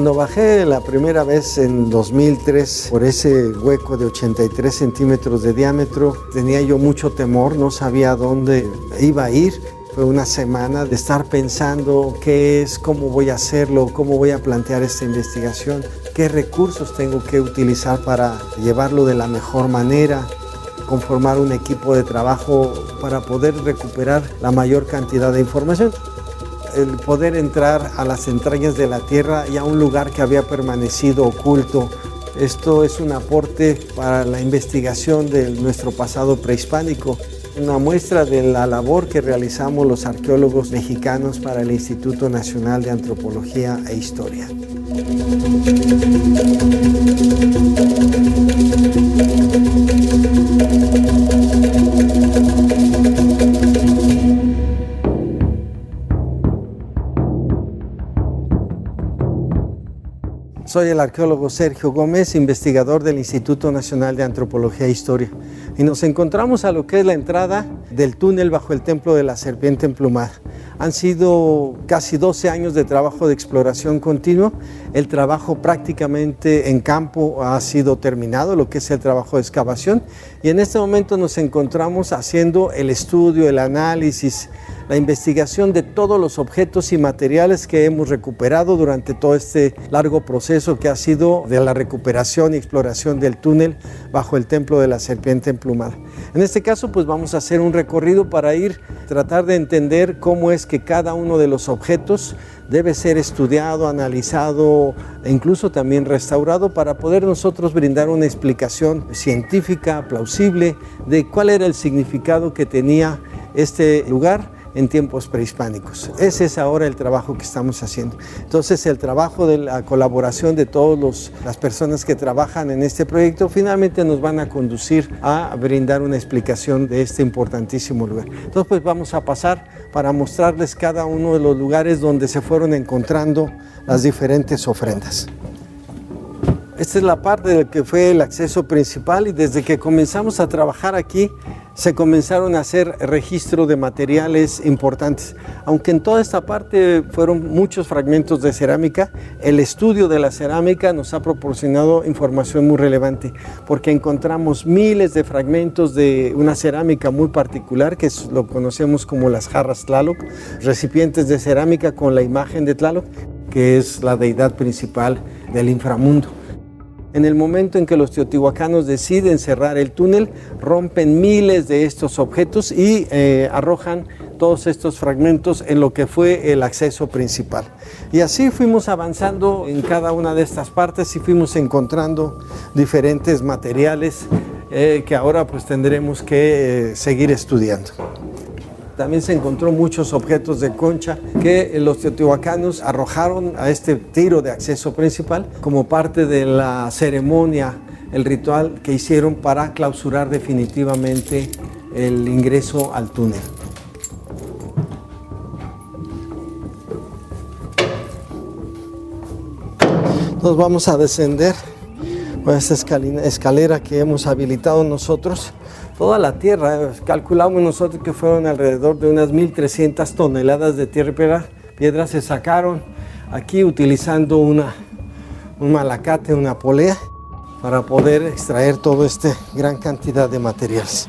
Cuando bajé la primera vez en 2003 por ese hueco de 83 centímetros de diámetro, tenía yo mucho temor, no sabía a dónde iba a ir. Fue una semana de estar pensando qué es, cómo voy a hacerlo, cómo voy a plantear esta investigación, qué recursos tengo que utilizar para llevarlo de la mejor manera, conformar un equipo de trabajo para poder recuperar la mayor cantidad de información. El poder entrar a las entrañas de la Tierra y a un lugar que había permanecido oculto. Esto es un aporte para la investigación de nuestro pasado prehispánico, una muestra de la labor que realizamos los arqueólogos mexicanos para el Instituto Nacional de Antropología e Historia. Soy el arqueólogo Sergio Gómez, investigador del Instituto Nacional de Antropología e Historia. Y nos encontramos a lo que es la entrada del túnel bajo el Templo de la Serpiente Emplumada. Han sido casi 12 años de trabajo de exploración continuo. El trabajo prácticamente en campo ha sido terminado, lo que es el trabajo de excavación. Y en este momento nos encontramos haciendo el estudio, el análisis, la investigación de todos los objetos y materiales que hemos recuperado durante todo este largo proceso que ha sido de la recuperación y exploración del túnel bajo el Templo de la Serpiente Emplumada. En este caso, pues vamos a hacer un recorrido para tratar de entender cómo es que cada uno de los objetos debe ser estudiado, analizado e incluso también restaurado para poder nosotros brindar una explicación científica, plausible, de cuál era el significado que tenía este lugar en tiempos prehispánicos. Ese es ahora el trabajo que estamos haciendo. Entonces, el trabajo de la colaboración de todas las personas que trabajan en este proyecto finalmente nos van a conducir a brindar una explicación de este importantísimo lugar. Entonces, pues vamos a pasar para mostrarles cada uno de los lugares donde se fueron encontrando las diferentes ofrendas. Esta es la parte del que fue el acceso principal y desde que comenzamos a trabajar aquí se comenzaron a hacer registro de materiales importantes. Aunque en toda esta parte fueron muchos fragmentos de cerámica, el estudio de la cerámica nos ha proporcionado información muy relevante porque encontramos miles de fragmentos de una cerámica muy particular que lo conocemos como las jarras Tlaloc, recipientes de cerámica con la imagen de Tlaloc, que es la deidad principal del inframundo. En el momento en que los teotihuacanos deciden cerrar el túnel, rompen miles de estos objetos y arrojan todos estos fragmentos en lo que fue el acceso principal. Y así fuimos avanzando en cada una de estas partes y fuimos encontrando diferentes materiales que ahora pues tendremos que seguir estudiando. También se encontró muchos objetos de concha que los teotihuacanos arrojaron a este tiro de acceso principal como parte de la ceremonia, el ritual que hicieron para clausurar definitivamente el ingreso al túnel. Nos vamos a descender por esta escalera que hemos habilitado nosotros. Toda la tierra, calculamos nosotros que fueron alrededor de unas 1.300 toneladas de tierra y piedra se sacaron aquí utilizando un malacate, una polea, para poder extraer toda esta gran cantidad de materiales.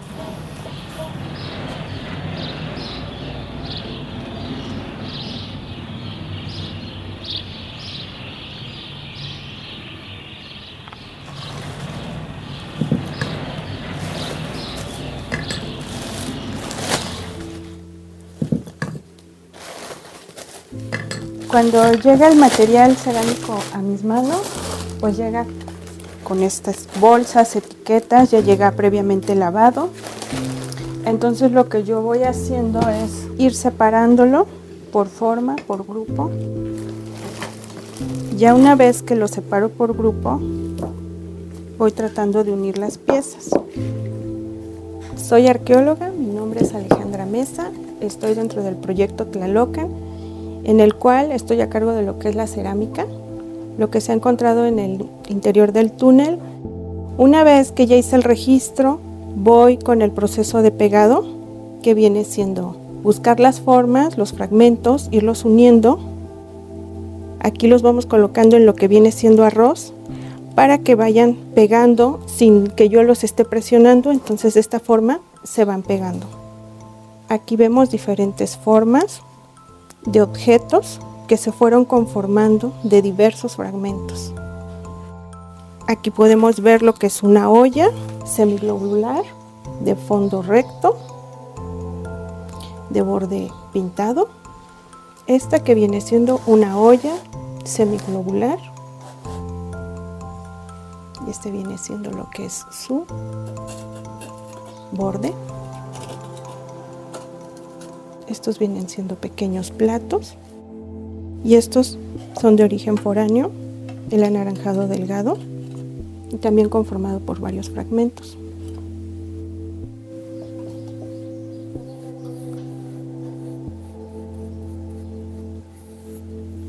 Cuando llega el material cerámico a mis manos, pues llega con estas bolsas, etiquetas, ya llega previamente lavado. Entonces lo que yo voy haciendo es ir separándolo por forma, por grupo. Ya una vez que lo separo por grupo, voy tratando de unir las piezas. Soy arqueóloga, mi nombre es Alejandra Mesa, estoy dentro del proyecto Tlalocan, en el cual estoy a cargo de lo que es la cerámica, lo que se ha encontrado en el interior del túnel. Una vez que ya hice el registro, voy con el proceso de pegado, que viene siendo buscar las formas, los fragmentos, irlos uniendo Aquí los vamos colocando en lo que viene siendo arroz para que vayan pegando sin que yo los esté presionando, entonces de esta forma se van pegando. Aquí vemos diferentes formas de objetos que se fueron conformando de diversos fragmentos. Aquí podemos ver lo que es una olla semiglobular de fondo recto, de borde pintado. Esta que viene siendo una olla semiglobular. Y este viene siendo lo que es su borde. Estos vienen siendo pequeños platos. Y estos son de origen foráneo, el anaranjado delgado, y también conformado por varios fragmentos.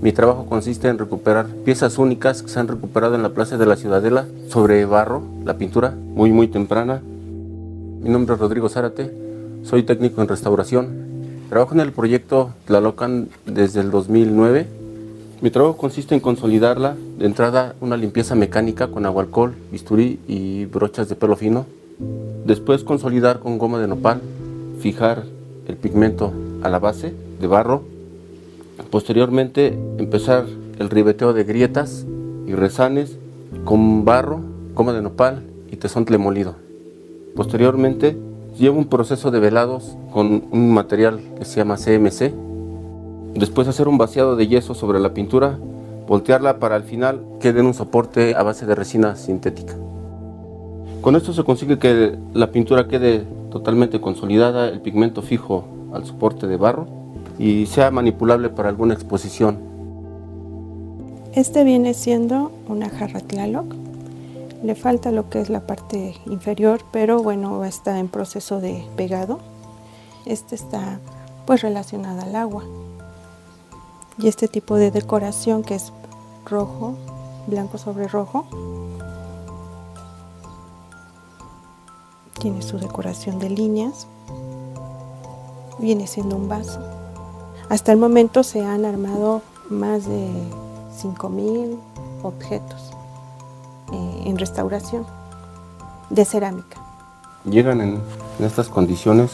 Mi trabajo consiste en recuperar piezas únicas que se han recuperado en la Plaza de la Ciudadela sobre barro, la pintura muy temprana. Mi nombre es Rodrigo Zárate, soy técnico en restauración. Trabajo en el proyecto Tlalocan desde el 2009. Mi trabajo consiste en consolidarla, de entrada una limpieza mecánica con agua alcohol, bisturí y brochas de pelo fino. Después consolidar con goma de nopal, fijar el pigmento a la base de barro. Posteriormente empezar el ribeteo de grietas y rezanes con barro, goma de nopal y tezontle molido. Posteriormente llevo un proceso de velados con un material que se llama CMC. Después hacer un vaciado de yeso sobre la pintura, voltearla para al final quede en un soporte a base de resina sintética. Con esto se consigue que la pintura quede totalmente consolidada, el pigmento fijo al soporte de barro y sea manipulable para alguna exposición. Este viene siendo una jarra Tlaloc. Le falta lo que es la parte inferior, pero bueno, está en proceso de pegado. Este está pues relacionado al agua. Y este tipo de decoración que es rojo, blanco sobre rojo, tiene su decoración de líneas, viene siendo un vaso. Hasta el momento se han armado más de 5,000 objetos en restauración de cerámica. Llegan en estas condiciones,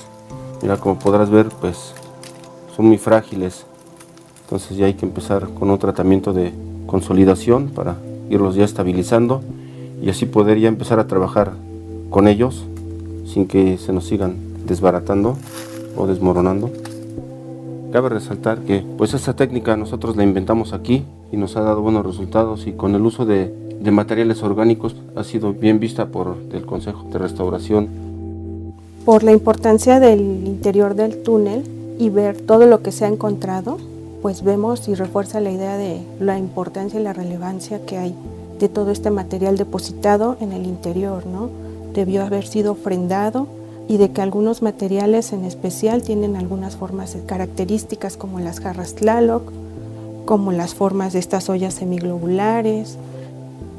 mira, como podrás ver, pues son muy frágiles. Entonces ya hay que empezar con un tratamiento de consolidación para irlos ya estabilizando y así poder ya empezar a trabajar con ellos sin que se nos sigan desbaratando o desmoronando. Cabe resaltar que pues esta técnica nosotros la inventamos aquí y nos ha dado buenos resultados, y con el uso de materiales orgánicos ha sido bien vista por el Consejo de Restauración. Por la importancia del interior del túnel y ver todo lo que se ha encontrado, pues vemos y refuerza la idea de la importancia y la relevancia que hay de todo este material depositado en el interior, ¿no? Debió haber sido ofrendado, y de que algunos materiales en especial tienen algunas formas características, como las jarras Tlaloc, como las formas de estas ollas semiglobulares.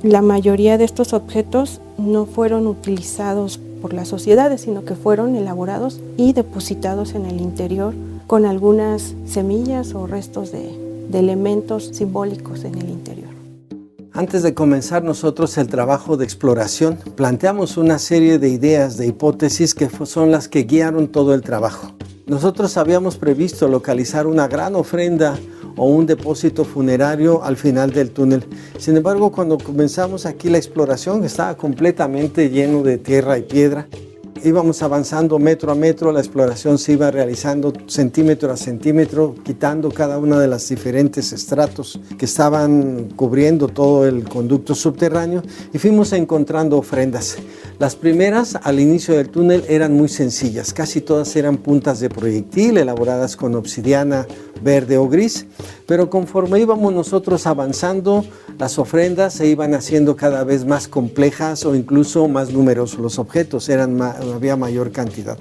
La mayoría de estos objetos no fueron utilizados por las sociedades, sino que fueron elaborados y depositados en el interior con algunas semillas o restos de elementos simbólicos en el interior. Antes de comenzar nosotros el trabajo de exploración, planteamos una serie de ideas, de hipótesis que son las que guiaron todo el trabajo. Nosotros habíamos previsto localizar una gran ofrenda o un depósito funerario al final del túnel. Sin embargo, cuando comenzamos aquí la exploración, estaba completamente lleno de tierra y piedra. Íbamos avanzando metro a metro, la exploración se iba realizando centímetro a centímetro, quitando cada una de las diferentes estratos que estaban cubriendo todo el conducto subterráneo, y fuimos encontrando ofrendas. Las primeras al inicio del túnel eran muy sencillas, casi todas eran puntas de proyectil elaboradas con obsidiana verde o gris, pero conforme íbamos nosotros avanzando, las ofrendas se iban haciendo cada vez más complejas o incluso más numerosos los objetos, había mayor cantidad.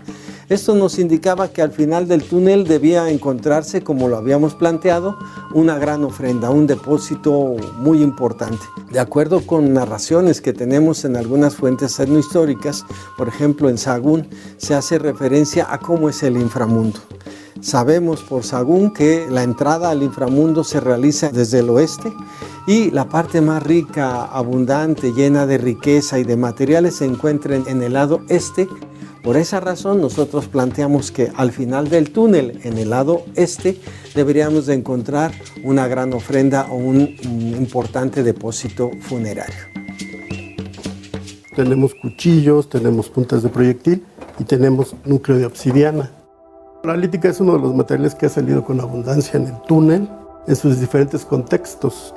Esto nos indicaba que al final del túnel debía encontrarse, como lo habíamos planteado, una gran ofrenda, un depósito muy importante. De acuerdo con narraciones que tenemos en algunas fuentes etnohistóricas, por ejemplo en Sahagún, se hace referencia a cómo es el inframundo. Sabemos por Sahagún que la entrada al inframundo se realiza desde el oeste y la parte más rica, abundante, llena de riqueza y de materiales se encuentra en el lado este. Por esa razón nosotros planteamos que al final del túnel, en el lado este, deberíamos de encontrar una gran ofrenda o un importante depósito funerario. Tenemos cuchillos, tenemos puntas de proyectil y tenemos núcleo de obsidiana. La lítica es uno de los materiales que ha salido con abundancia en el túnel, en sus diferentes contextos.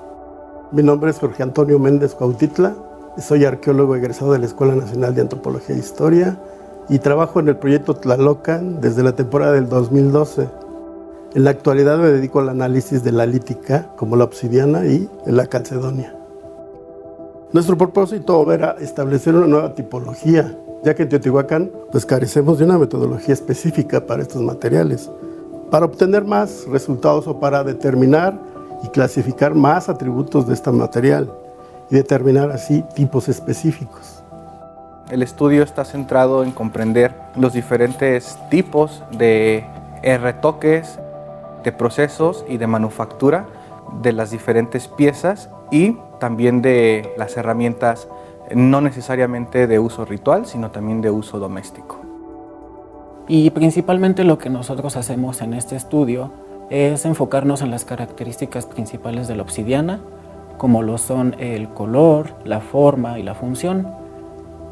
Mi nombre es Jorge Antonio Méndez Cuautitla, soy arqueólogo egresado de la Escuela Nacional de Antropología e Historia y trabajo en el proyecto Tlalocan desde la temporada del 2012. En la actualidad me dedico al análisis de la lítica, como la obsidiana y la calcedonia. Nuestro propósito era establecer una nueva tipología, ya que en Teotihuacán carecemos de una metodología específica para estos materiales, para obtener más resultados o para determinar y clasificar más atributos de este material y determinar así tipos específicos. El estudio está centrado en comprender los diferentes tipos de retoques, de procesos y de manufactura de las diferentes piezas y también de las herramientas no necesariamente de uso ritual, sino también de uso doméstico. Y principalmente lo que nosotros hacemos en este estudio es enfocarnos en las características principales de la obsidiana, como lo son el color, la forma y la función.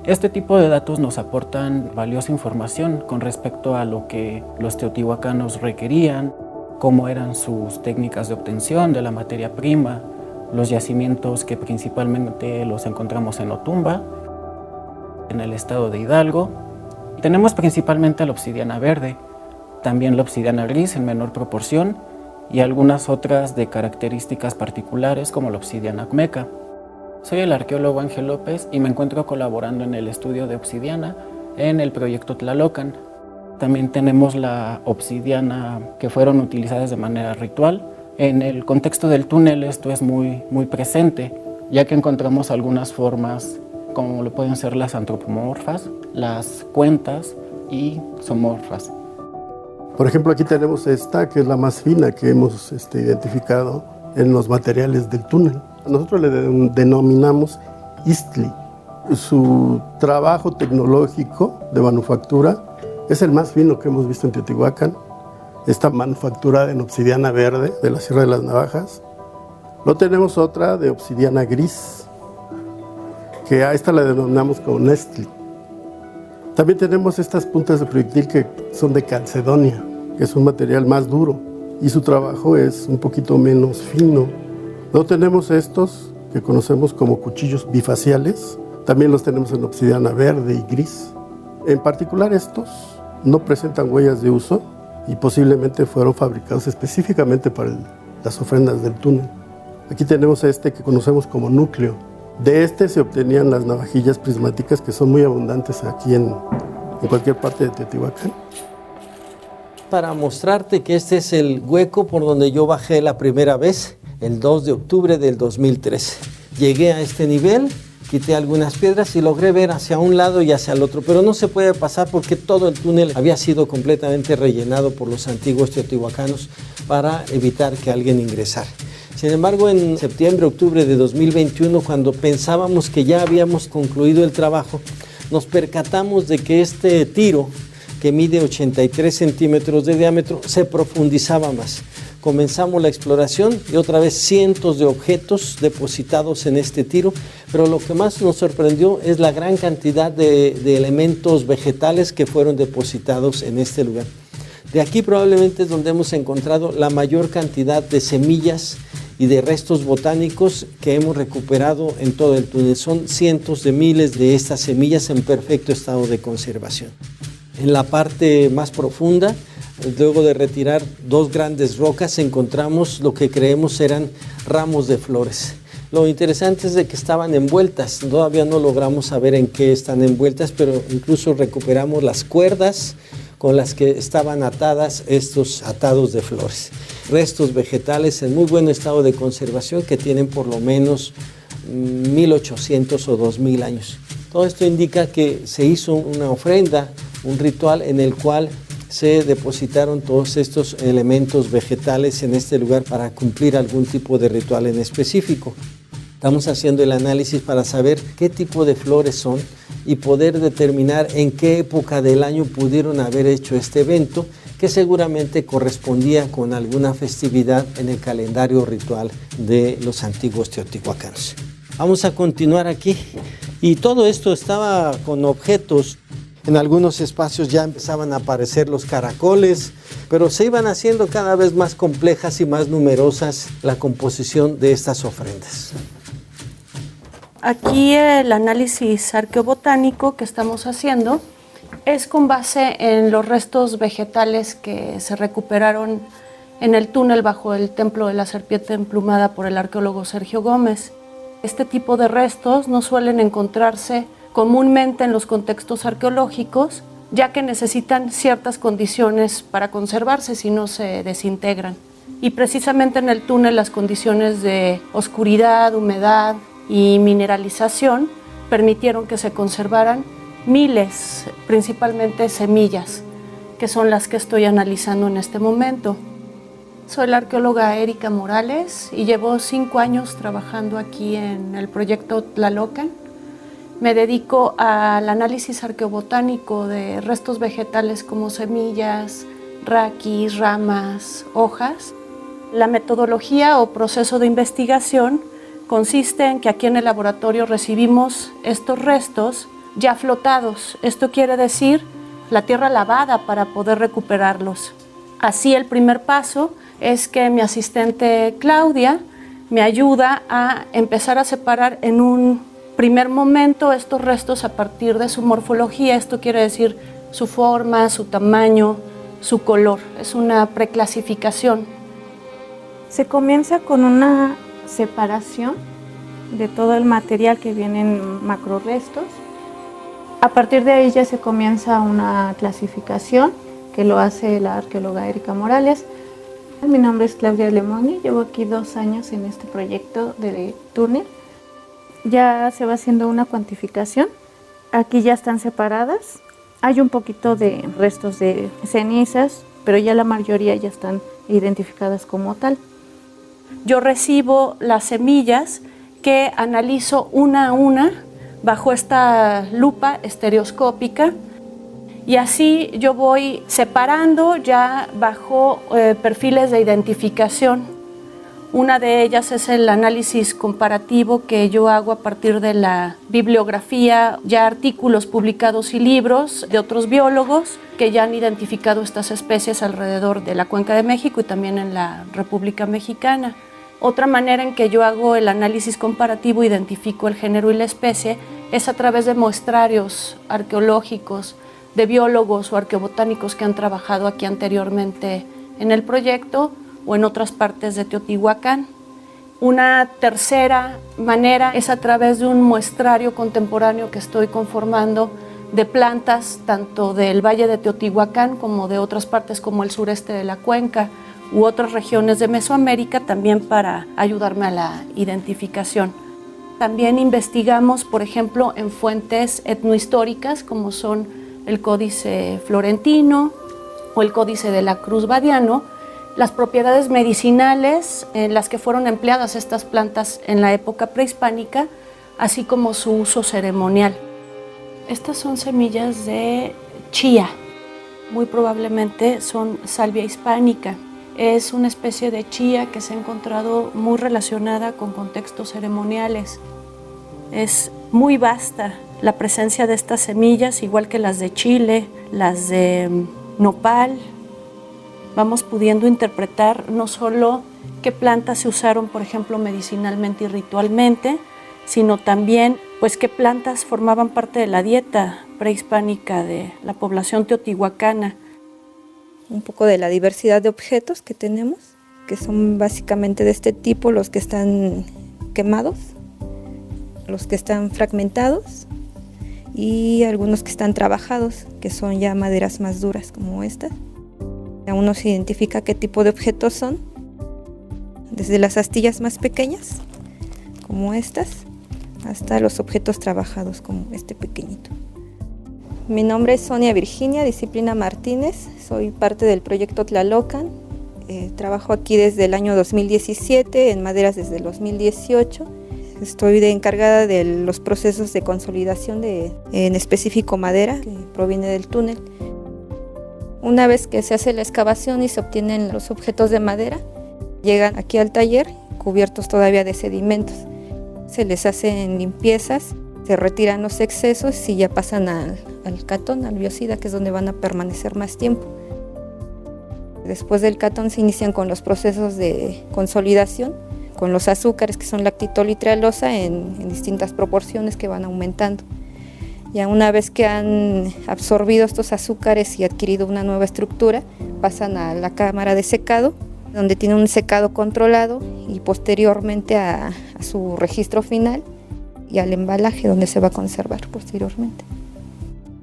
Este tipo de datos nos aportan valiosa información con respecto a lo que los teotihuacanos requerían, cómo eran sus técnicas de obtención de la materia prima, los yacimientos que principalmente los encontramos en Otumba, en el estado de Hidalgo. Tenemos principalmente la obsidiana verde, también la obsidiana gris en menor proporción y algunas otras de características particulares como la obsidiana acmeca. Soy el arqueólogo Ángel López y me encuentro colaborando en el estudio de obsidiana en el proyecto Tlalocan. También tenemos la obsidiana que fueron utilizadas de manera ritual. En el contexto del túnel esto es muy presente, ya que encontramos algunas formas como lo pueden ser las antropomorfas, las cuentas y zoomorfas. Por ejemplo, aquí tenemos esta, que es la más fina que hemos identificado en los materiales del túnel. Nosotros le denominamos Istli. Su trabajo tecnológico de manufactura es el más fino que hemos visto en Teotihuacán. Está manufacturada en obsidiana verde de la Sierra de las Navajas. Luego tenemos otra de obsidiana gris, que a esta la denominamos como Nestli. También tenemos estas puntas de proyectil que son de calcedonia, que es un material más duro y su trabajo es un poquito menos fino. Luego tenemos estos que conocemos como cuchillos bifaciales, también los tenemos en obsidiana verde y gris. En particular estos no presentan huellas de uso y posiblemente fueron fabricados específicamente para las ofrendas del túnel. Aquí tenemos este que conocemos como núcleo. De este se obtenían las navajillas prismáticas que son muy abundantes aquí en cualquier parte de Teotihuacán. Para mostrarte que este es el hueco por donde yo bajé la primera vez, el 2 de octubre del 2013. Llegué a este nivel, quité algunas piedras y logré ver hacia un lado y hacia el otro, pero no se puede pasar porque todo el túnel había sido completamente rellenado por los antiguos teotihuacanos para evitar que alguien ingresara. Sin embargo, en septiembre, octubre de 2021, cuando pensábamos que ya habíamos concluido el trabajo, nos percatamos de que este tiro, que mide 83 centímetros de diámetro, se profundizaba más. Comenzamos la exploración y otra vez cientos de objetos depositados en este tiro, pero lo que más nos sorprendió es la gran cantidad de elementos vegetales que fueron depositados en este lugar. De aquí probablemente es donde hemos encontrado la mayor cantidad de semillas y de restos botánicos que hemos recuperado en todo el túnel. Son cientos de miles de estas semillas en perfecto estado de conservación. En la parte más profunda, luego de retirar dos grandes rocas, encontramos lo que creemos eran ramos de flores. Lo interesante es de que estaban envueltas, todavía no logramos saber en qué están envueltas, pero incluso recuperamos las cuerdas con las que estaban atadas estos atados de flores. Restos vegetales en muy buen estado de conservación que tienen por lo menos 1800 o 2000 años. Todo esto indica que se hizo una ofrenda, un ritual en el cual se depositaron todos estos elementos vegetales en este lugar para cumplir algún tipo de ritual en específico. Estamos haciendo el análisis para saber qué tipo de flores son y poder determinar en qué época del año pudieron haber hecho este evento, que seguramente correspondía con alguna festividad en el calendario ritual de los antiguos teotihuacanos. Vamos a continuar aquí, y todo esto estaba con objetos. En algunos espacios ya empezaban a aparecer los caracoles, pero se iban haciendo cada vez más complejas y más numerosas la composición de estas ofrendas. Aquí el análisis arqueobotánico que estamos haciendo es con base en los restos vegetales que se recuperaron en el túnel bajo el templo de la serpiente emplumada por el arqueólogo Sergio Gómez. Este tipo de restos no suelen encontrarse comúnmente en los contextos arqueológicos, ya que necesitan ciertas condiciones para conservarse, si no se desintegran. Y precisamente en el túnel las condiciones de oscuridad, humedad y mineralización permitieron que se conservaran miles, principalmente semillas, que son las que estoy analizando en este momento. Soy la arqueóloga Erika Morales y llevo 5 años trabajando aquí en el proyecto Tlalocan. Me dedico al análisis arqueobotánico de restos vegetales como semillas, raquis, ramas, hojas. La metodología o proceso de investigación consiste en que aquí en el laboratorio recibimos estos restos ya flotados. Esto quiere decir la tierra lavada para poder recuperarlos. Así el primer paso es que mi asistente Claudia me ayuda a empezar a separar en un primer momento estos restos a partir de su morfología. Esto quiere decir su forma, su tamaño, su color. Es una preclasificación. Se comienza con una separación de todo el material que viene en macrorestos. A partir de ahí ya se comienza una clasificación que lo hace la arqueóloga Erika Morales. Mi nombre es Claudia Lemoni, llevo aquí 2 años en este proyecto de túnel. Ya se va haciendo una cuantificación. Aquí ya están separadas. Hay un poquito de restos de cenizas, pero ya la mayoría ya están identificadas como tal. Yo recibo las semillas que analizo una a una bajo esta lupa estereoscópica y así yo voy separando ya bajo perfiles de identificación. Una de ellas es el análisis comparativo que yo hago a partir de la bibliografía, ya artículos publicados y libros de otros biólogos que ya han identificado estas especies alrededor de la Cuenca de México y también en la República Mexicana. Otra manera en que yo hago el análisis comparativo, identifico el género y la especie, es a través de muestrarios arqueológicos de biólogos o arqueobotánicos que han trabajado aquí anteriormente en el proyecto o en otras partes de Teotihuacán. Una tercera manera es a través de un muestrario contemporáneo que estoy conformando de plantas tanto del Valle de Teotihuacán como de otras partes como el sureste de la cuenca u otras regiones de Mesoamérica, también para ayudarme a la identificación. También investigamos, por ejemplo, en fuentes etnohistóricas como son el Códice Florentino o el Códice de la Cruz Badiano, las propiedades medicinales en las que fueron empleadas estas plantas en la época prehispánica, así como su uso ceremonial. Estas son semillas de chía, muy probablemente son Salvia hispánica. Es una especie de chía que se ha encontrado muy relacionada con contextos ceremoniales. Es muy vasta la presencia de estas semillas, igual que las de chile, las de nopal. Vamos pudiendo interpretar no solo qué plantas se usaron, por ejemplo, medicinalmente y ritualmente, sino también pues qué plantas formaban parte de la dieta prehispánica de la población teotihuacana. Un poco de la diversidad de objetos que tenemos, que son básicamente de este tipo, los que están quemados, los que están fragmentados y algunos que están trabajados, que son ya maderas más duras como esta. Aún no se identifica qué tipo de objetos son, desde las astillas más pequeñas, como estas, hasta los objetos trabajados, como este pequeñito. Mi nombre es Sonia Virginia Disciplina Martínez, soy parte del proyecto Tlalocan. Trabajo aquí desde el año 2017, en maderas desde el 2018. Estoy encargada de los procesos de consolidación en específico madera, que proviene del túnel. Una vez que se hace la excavación y se obtienen los objetos de madera, llegan aquí al taller cubiertos todavía de sedimentos. Se les hacen limpiezas, se retiran los excesos y ya pasan al catón, al biocida, que es donde van a permanecer más tiempo. Después del catón se inician con los procesos de consolidación, con los azúcares que son lactitol y trealosa en distintas proporciones que van aumentando. Ya una vez que han absorbido estos azúcares y adquirido una nueva estructura, pasan a la cámara de secado, donde tiene un secado controlado y posteriormente a su registro final y al embalaje, donde se va a conservar posteriormente.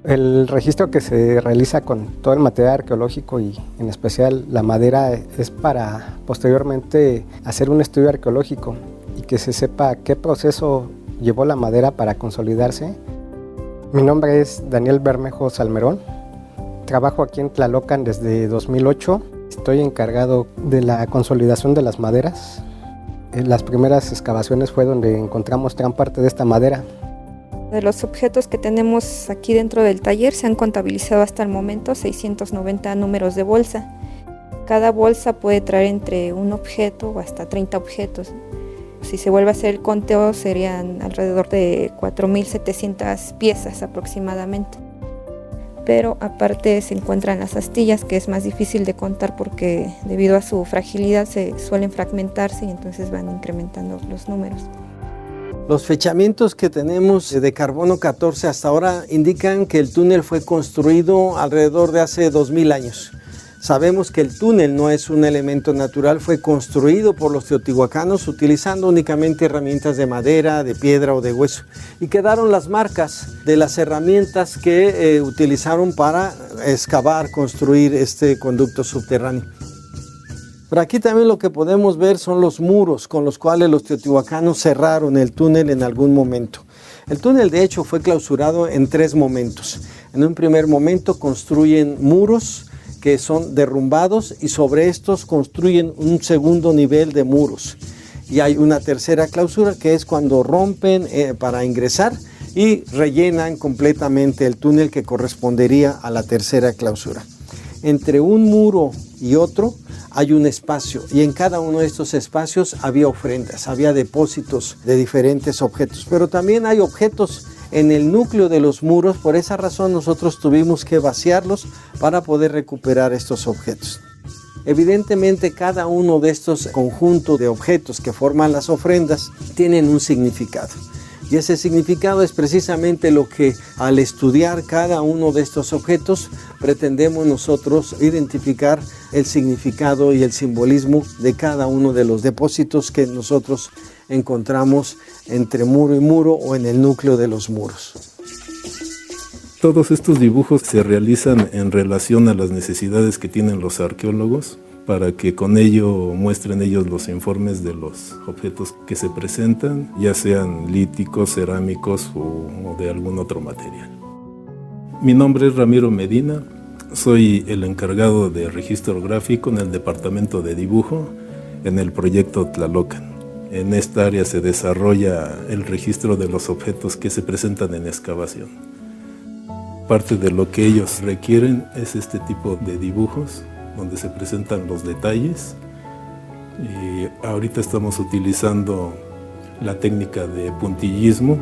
El registro que se realiza con todo el material arqueológico y en especial la madera es para posteriormente hacer un estudio arqueológico y que se sepa qué proceso llevó la madera para consolidarse. Mi nombre es Daniel Bermejo Salmerón, trabajo aquí en Tlalocan desde 2008, estoy encargado de la consolidación de las maderas. En las primeras excavaciones fue donde encontramos gran parte de esta madera. De los objetos que tenemos aquí dentro del taller se han contabilizado hasta el momento 690 números de bolsa. Cada bolsa puede traer entre un objeto o hasta 30 objetos. Si se vuelve a hacer el conteo serían alrededor de 4.700 piezas aproximadamente. Pero aparte se encuentran las astillas, que es más difícil de contar porque debido a su fragilidad se suelen fragmentarse y entonces van incrementando los números. Los fechamientos que tenemos de carbono 14 hasta ahora indican que el túnel fue construido alrededor de hace 2000 años. Sabemos que el túnel no es un elemento natural, fue construido por los teotihuacanos utilizando únicamente herramientas de madera, de piedra o de hueso. Y quedaron las marcas de las herramientas que utilizaron para excavar, construir este conducto subterráneo. Pero aquí también lo que podemos ver son los muros con los cuales los teotihuacanos cerraron el túnel en algún momento. El túnel de hecho fue clausurado en 3 momentos. En un primer momento construyen muros que son derrumbados y sobre estos construyen un segundo nivel de muros. Y hay una tercera clausura que es cuando rompen para ingresar y rellenan completamente el túnel que correspondería a la tercera clausura. Entre un muro y otro hay un espacio y en cada uno de estos espacios había ofrendas, había depósitos de diferentes objetos, pero también hay objetos en el núcleo de los muros. Por esa razón nosotros tuvimos que vaciarlos para poder recuperar estos objetos. Evidentemente cada uno de estos conjuntos de objetos que forman las ofrendas tienen un significado. Y ese significado es precisamente lo que al estudiar cada uno de estos objetos pretendemos nosotros identificar el significado y el simbolismo de cada uno de los depósitos que nosotros encontramos entre muro y muro o en el núcleo de los muros. Todos estos dibujos se realizan en relación a las necesidades que tienen los arqueólogos para que con ello muestren ellos los informes de los objetos que se presentan, ya sean líticos, cerámicos o de algún otro material. Mi nombre es Ramiro Medina, soy el encargado de registro gráfico en el departamento de dibujo en el proyecto Tlalocan. En esta área se desarrolla el registro de los objetos que se presentan en excavación. Parte de lo que ellos requieren es este tipo de dibujos, donde se presentan los detalles. Y ahorita estamos utilizando la técnica de puntillismo.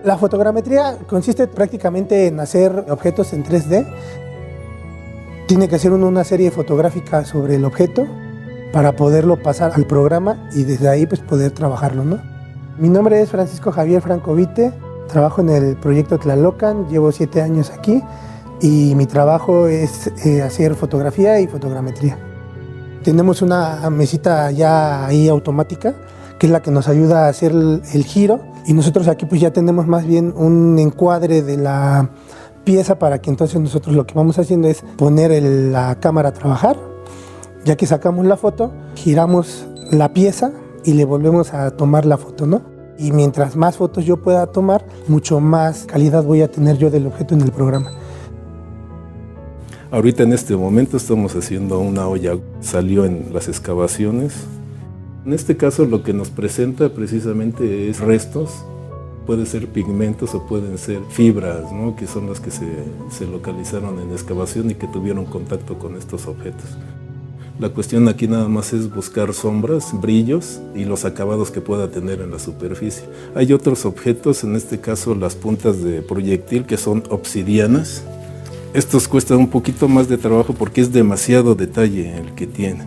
La fotogrametría consiste prácticamente en hacer objetos en 3D. Tiene que hacer uno una serie fotográfica sobre el objeto para poderlo pasar al programa y desde ahí pues poder trabajarlo, ¿no? Mi nombre es Francisco Javier Francovite, trabajo en el proyecto Tlalocan, llevo 7 años aquí y mi trabajo es hacer fotografía y fotogrametría. Tenemos una mesita ya ahí automática que es la que nos ayuda a hacer el giro, y nosotros aquí pues ya tenemos más bien un encuadre de la pieza, para que entonces nosotros lo que vamos haciendo es poner la cámara a trabajar. Ya que sacamos la foto, giramos la pieza y le volvemos a tomar la foto, ¿no? Y mientras más fotos yo pueda tomar, mucho más calidad voy a tener yo del objeto en el programa. Ahorita en este momento estamos haciendo una olla, salió en las excavaciones. En este caso lo que nos presenta precisamente es restos, puede ser pigmentos o pueden ser fibras, ¿no? Que son las que se localizaron en excavación y que tuvieron contacto con estos objetos. La cuestión aquí nada más es buscar sombras, brillos y los acabados que pueda tener en la superficie. Hay otros objetos, en este caso las puntas de proyectil, que son obsidianas. Estos cuestan un poquito más de trabajo porque es demasiado detalle el que tiene.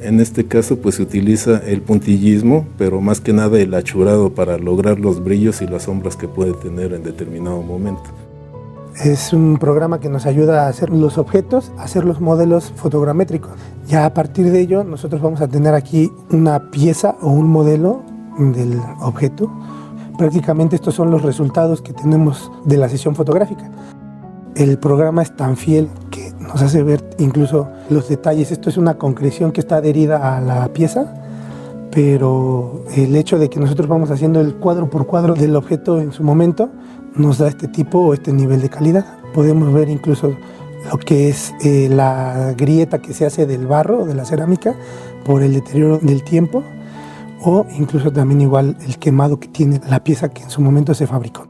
En este caso pues se utiliza el puntillismo, pero más que nada el achurado para lograr los brillos y las sombras que puede tener en determinado momento. Es un programa que nos ayuda a hacer los objetos, a hacer los modelos fotogramétricos. Ya a partir de ello nosotros vamos a tener aquí una pieza o un modelo del objeto. Prácticamente estos son los resultados que tenemos de la sesión fotográfica. El programa es tan fiel que nos hace ver incluso los detalles. Esto es una concreción que está adherida a la pieza, pero el hecho de que nosotros vamos haciendo el cuadro por cuadro del objeto en su momento nos da este tipo o este nivel de calidad. Podemos ver incluso lo que es la grieta que se hace del barro o de la cerámica por el deterioro del tiempo, o incluso también igual el quemado que tiene la pieza que en su momento se fabricó.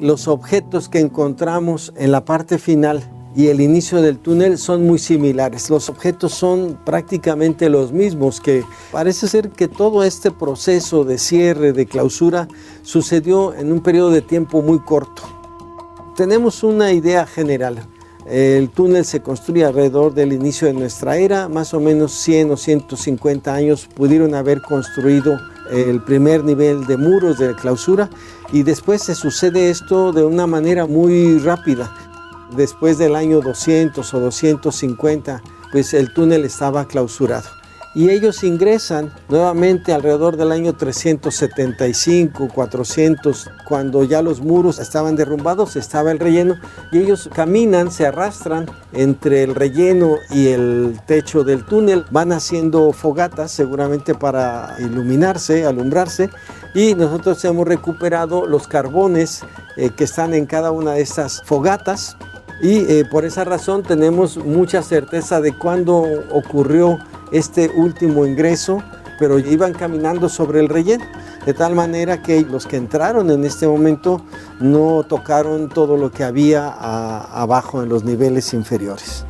Los objetos que encontramos en la parte final y el inicio del túnel son muy similares. Los objetos son prácticamente los mismos, que parece ser que todo este proceso de cierre, de clausura, sucedió en un periodo de tiempo muy corto. Tenemos una idea general. El túnel se construye alrededor del inicio de nuestra era, más o menos 100 o 150 años pudieron haber construido el primer nivel de muros de clausura, y después se sucede esto de una manera muy rápida. Después del año 200 o 250, pues el túnel estaba clausurado. Y ellos ingresan nuevamente alrededor del año 375, 400, cuando ya los muros estaban derrumbados, estaba el relleno, y ellos caminan, se arrastran entre el relleno y el techo del túnel, van haciendo fogatas seguramente para iluminarse, alumbrarse, y nosotros hemos recuperado los carbones que están en cada una de estas fogatas, y por esa razón tenemos mucha certeza de cuándo ocurrió este último ingreso, pero iban caminando sobre el relleno, de tal manera que los que entraron en este momento no tocaron todo lo que había abajo en los niveles inferiores.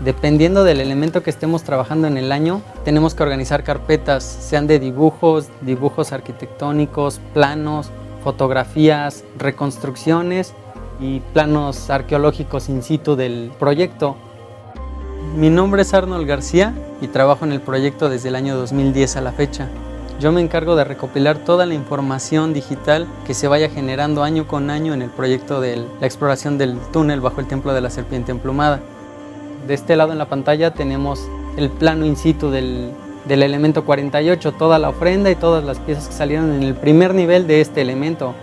Dependiendo del elemento que estemos trabajando en el año, tenemos que organizar carpetas, sean de dibujos, dibujos arquitectónicos, planos, fotografías, reconstrucciones y planos arqueológicos in situ del proyecto. Mi nombre es Arnold García y trabajo en el proyecto desde el año 2010 a la fecha. Yo me encargo de recopilar toda la información digital que se vaya generando año con año en el proyecto de la exploración del túnel bajo el Templo de la Serpiente Emplumada. De este lado en la pantalla tenemos el plano in situ del elemento 48, toda la ofrenda y todas las piezas que salieron en el primer nivel de este elemento,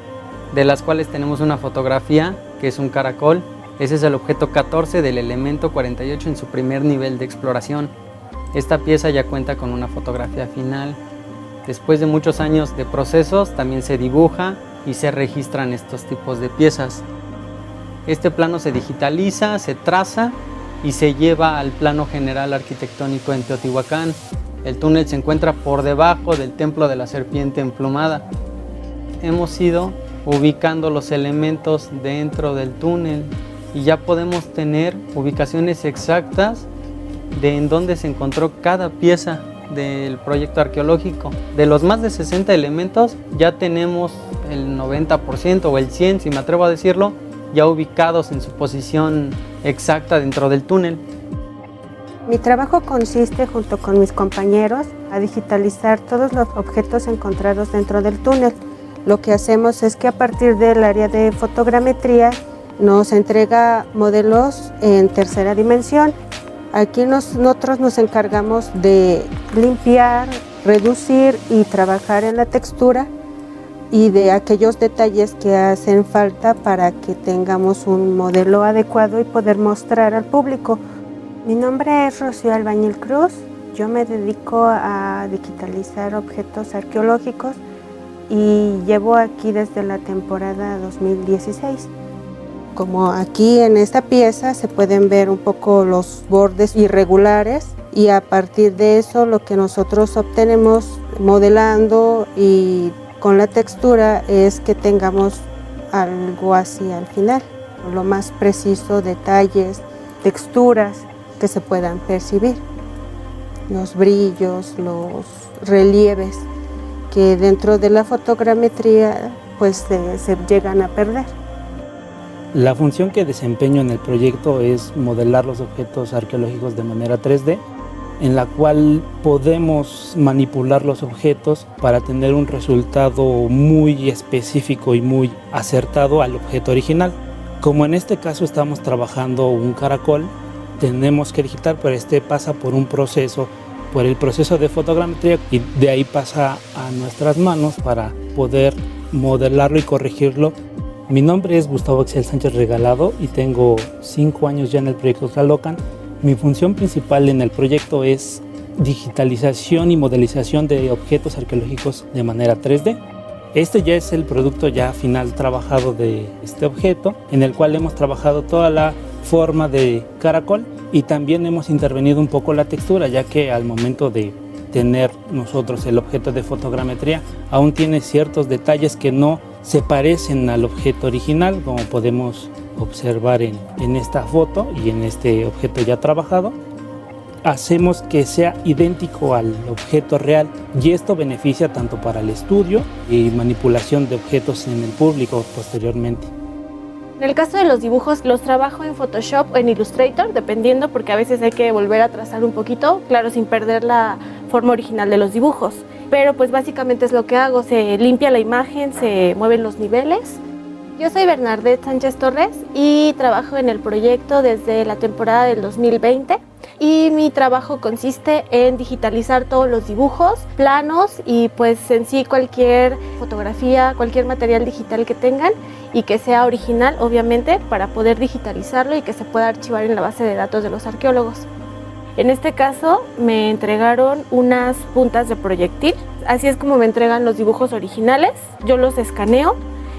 de las cuales tenemos una fotografía que es un caracol. Ese es el objeto 14 del elemento 48 en su primer nivel de exploración. Esta pieza ya cuenta con una fotografía final. Después de muchos años de procesos, también se dibuja y se registran estos tipos de piezas. Este plano se digitaliza, se traza y se lleva al plano general arquitectónico en Teotihuacán. El túnel se encuentra por debajo del Templo de la Serpiente Emplumada. Hemos ido ubicando los elementos dentro del túnel y ya podemos tener ubicaciones exactas de en dónde se encontró cada pieza del proyecto arqueológico. De los más de 60 elementos ya tenemos el 90% o el 100%, si me atrevo a decirlo, ya ubicados en su posición exacta dentro del túnel. Mi trabajo consiste, junto con mis compañeros, a digitalizar todos los objetos encontrados dentro del túnel. Lo que hacemos es que a partir del área de fotogrametría nos entrega modelos en tercera dimensión. Aquí nosotros nos encargamos de limpiar, reducir y trabajar en la textura y de aquellos detalles que hacen falta para que tengamos un modelo adecuado y poder mostrar al público. Mi nombre es Rocío Albañil Cruz, yo me dedico a digitalizar objetos arqueológicos y llevo aquí desde la temporada 2016. Como aquí en esta pieza se pueden ver un poco los bordes irregulares y a partir de eso lo que nosotros obtenemos modelando y con la textura es que tengamos algo así al final, lo más preciso, detalles, texturas que se puedan percibir, los brillos, los relieves que dentro de la fotogrametría pues se llegan a perder. La función que desempeño en el proyecto es modelar los objetos arqueológicos de manera 3D, en la cual podemos manipular los objetos para tener un resultado muy específico y muy acertado al objeto original. Como en este caso estamos trabajando un caracol, tenemos que digitar, pero este pasa por un proceso, por el proceso de fotogrametría y de ahí pasa a nuestras manos para poder modelarlo y corregirlo. Mi nombre es Gustavo Axel Sánchez Regalado y tengo 5 años ya en el proyecto Tlalocan. Mi función principal en el proyecto es digitalización y modelización de objetos arqueológicos de manera 3D. Este ya es el producto ya final trabajado de este objeto, en el cual hemos trabajado toda la forma de caracol y también hemos intervenido un poco la textura, ya que al momento de tener nosotros el objeto de fotogrametría aún tiene ciertos detalles que no se parecen al objeto original, como podemos observar en esta foto y en este objeto ya trabajado. Hacemos que sea idéntico al objeto real y esto beneficia tanto para el estudio y manipulación de objetos en el público posteriormente. En el caso de los dibujos los trabajo en Photoshop o en Illustrator, dependiendo, porque a veces hay que volver a trazar un poquito, claro, sin perder la forma original de los dibujos. Pero pues básicamente es lo que hago, se limpia la imagen, se mueven los niveles. Yo soy Bernadette Sánchez Torres y trabajo en el proyecto desde la temporada del 2020 y mi trabajo consiste en digitalizar todos los dibujos, planos y pues en sí cualquier fotografía, cualquier material digital que tengan y que sea original obviamente para poder digitalizarlo y que se pueda archivar en la base de datos de los arqueólogos. En este caso me entregaron unas puntas de proyectil, así es como me entregan los dibujos originales, yo los escaneo.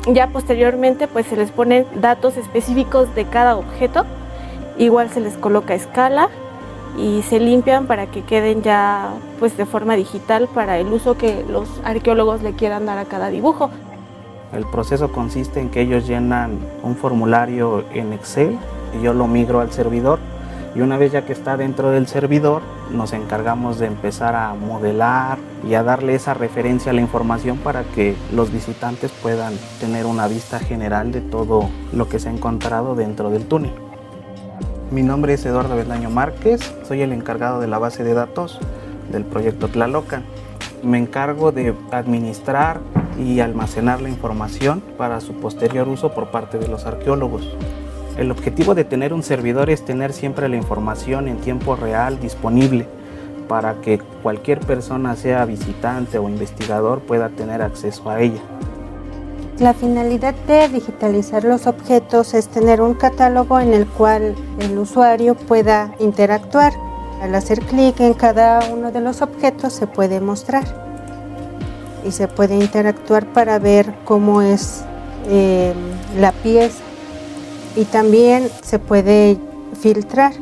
Ya posteriormente pues se les ponen datos específicos de cada objeto, igual se les coloca escala y se limpian para que queden ya pues de forma digital para el uso que los arqueólogos le quieran dar a cada dibujo. El proceso consiste en que ellos llenan un formulario en Excel y yo lo migro al servidor y una vez ya que está dentro del servidor nos encargamos de empezar a modelar y a darle esa referencia a la información para que los visitantes puedan tener una vista general de todo lo que se ha encontrado dentro del túnel. Mi nombre es Eduardo Bendaño Márquez, soy el encargado de la base de datos del proyecto Tlalocan. Me encargo de administrar y almacenar la información para su posterior uso por parte de los arqueólogos. El objetivo de tener un servidor es tener siempre la información en tiempo real disponible para que cualquier persona, sea visitante o investigador, pueda tener acceso a ella. La finalidad de digitalizar los objetos es tener un catálogo en el cual el usuario pueda interactuar. Al hacer clic en cada uno de los objetos se puede mostrar y se puede interactuar para ver cómo es la pieza. Y también se puede filtrar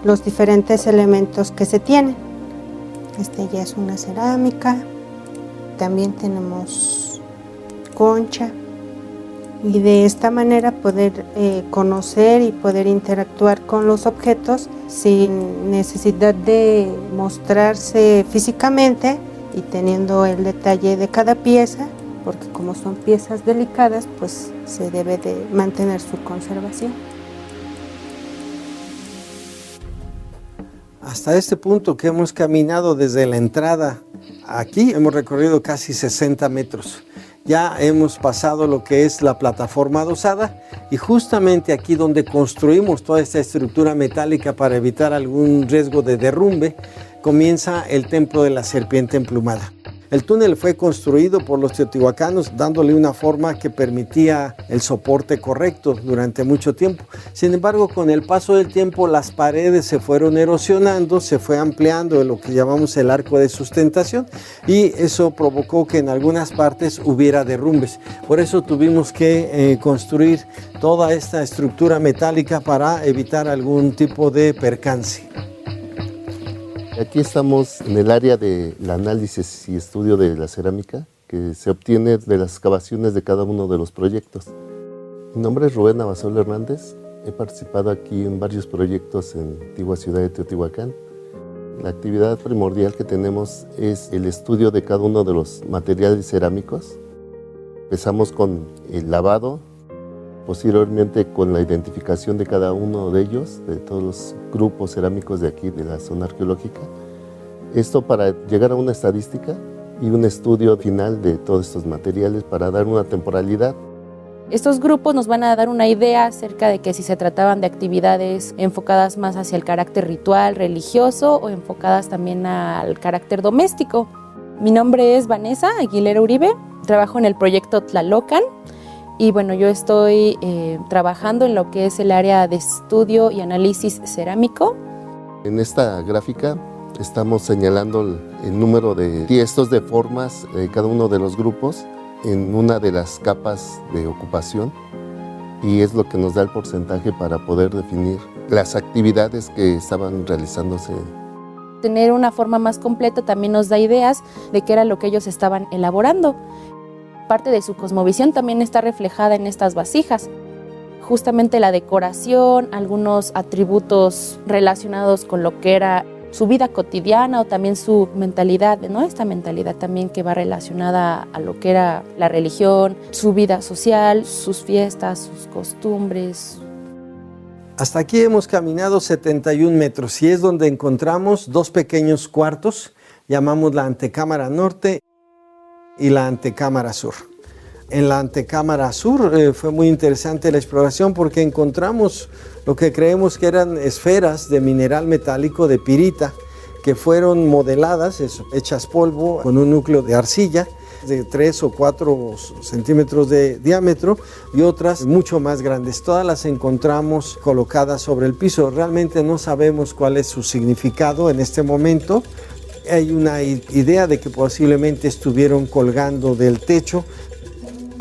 los diferentes elementos que se tienen. Este ya es una cerámica, también tenemos concha y de esta manera poder conocer y poder interactuar con los objetos sin necesidad de mostrarse físicamente y teniendo el detalle de cada pieza, porque como son piezas delicadas, pues se debe de mantener su conservación. Hasta este punto que hemos caminado desde la entrada aquí, hemos recorrido casi 60 metros. Ya hemos pasado lo que es la plataforma adosada y justamente aquí donde construimos toda esta estructura metálica para evitar algún riesgo de derrumbe, comienza el templo de la serpiente emplumada. El túnel fue construido por los teotihuacanos dándole una forma que permitía el soporte correcto durante mucho tiempo. Sin embargo, con el paso del tiempo las paredes se fueron erosionando, se fue ampliando en lo que llamamos el arco de sustentación y eso provocó que en algunas partes hubiera derrumbes. Por eso tuvimos que construir toda esta estructura metálica para evitar algún tipo de percance. Aquí estamos en el área del análisis y estudio de la cerámica que se obtiene de las excavaciones de cada uno de los proyectos. Mi nombre es Rubén Abasolo Hernández. He participado aquí en varios proyectos en la antigua ciudad de Teotihuacán. La actividad primordial que tenemos es el estudio de cada uno de los materiales cerámicos. Empezamos con el lavado, posteriormente con la identificación de cada uno de ellos, de todos los grupos cerámicos de aquí, de la zona arqueológica. Esto para llegar a una estadística y un estudio final de todos estos materiales para dar una temporalidad. Estos grupos nos van a dar una idea acerca de que si se trataban de actividades enfocadas más hacia el carácter ritual, religioso o enfocadas también al carácter doméstico. Mi nombre es Vanessa Aguilera Uribe, trabajo en el proyecto Tlalocan. Y bueno, yo estoy trabajando en lo que es el área de estudio y análisis cerámico. En esta gráfica estamos señalando el número de tiestos de formas de cada uno de los grupos en una de las capas de ocupación y es lo que nos da el porcentaje para poder definir las actividades que estaban realizándose. Tener una forma más completa también nos da ideas de qué era lo que ellos estaban elaborando. Parte de su cosmovisión también está reflejada en estas vasijas. Justamente la decoración, algunos atributos relacionados con lo que era su vida cotidiana o también su mentalidad, ¿no? Esta mentalidad también que va relacionada a lo que era la religión, su vida social, sus fiestas, sus costumbres. Hasta aquí hemos caminado 71 metros y es donde encontramos dos pequeños cuartos, llamamos la antecámara norte y la antecámara sur. En la antecámara sur fue muy interesante la exploración porque encontramos lo que creemos que eran esferas de mineral metálico de pirita que fueron modeladas, hechas polvo con un núcleo de arcilla de 3 o 4 centímetros de diámetro y otras mucho más grandes. Todas las encontramos colocadas sobre el piso. Realmente no sabemos cuál es su significado en este momento. Hay una idea de que posiblemente estuvieron colgando del techo.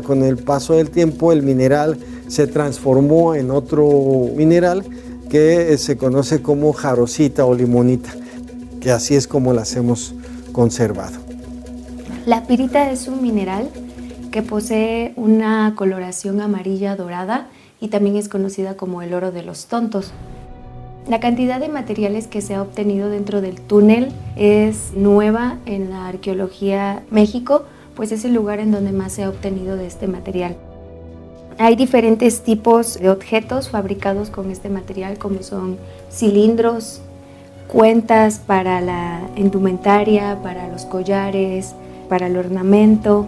Con el paso del tiempo el mineral se transformó en otro mineral que se conoce como jarosita o limonita, que así es como las hemos conservado. La pirita es un mineral que posee una coloración amarilla dorada y también es conocida como el oro de los tontos. La cantidad de materiales que se ha obtenido dentro del túnel es nueva en la arqueología México, pues es el lugar en donde más se ha obtenido de este material. Hay diferentes tipos de objetos fabricados con este material, como son cilindros, cuentas para la indumentaria, para los collares, para el ornamento.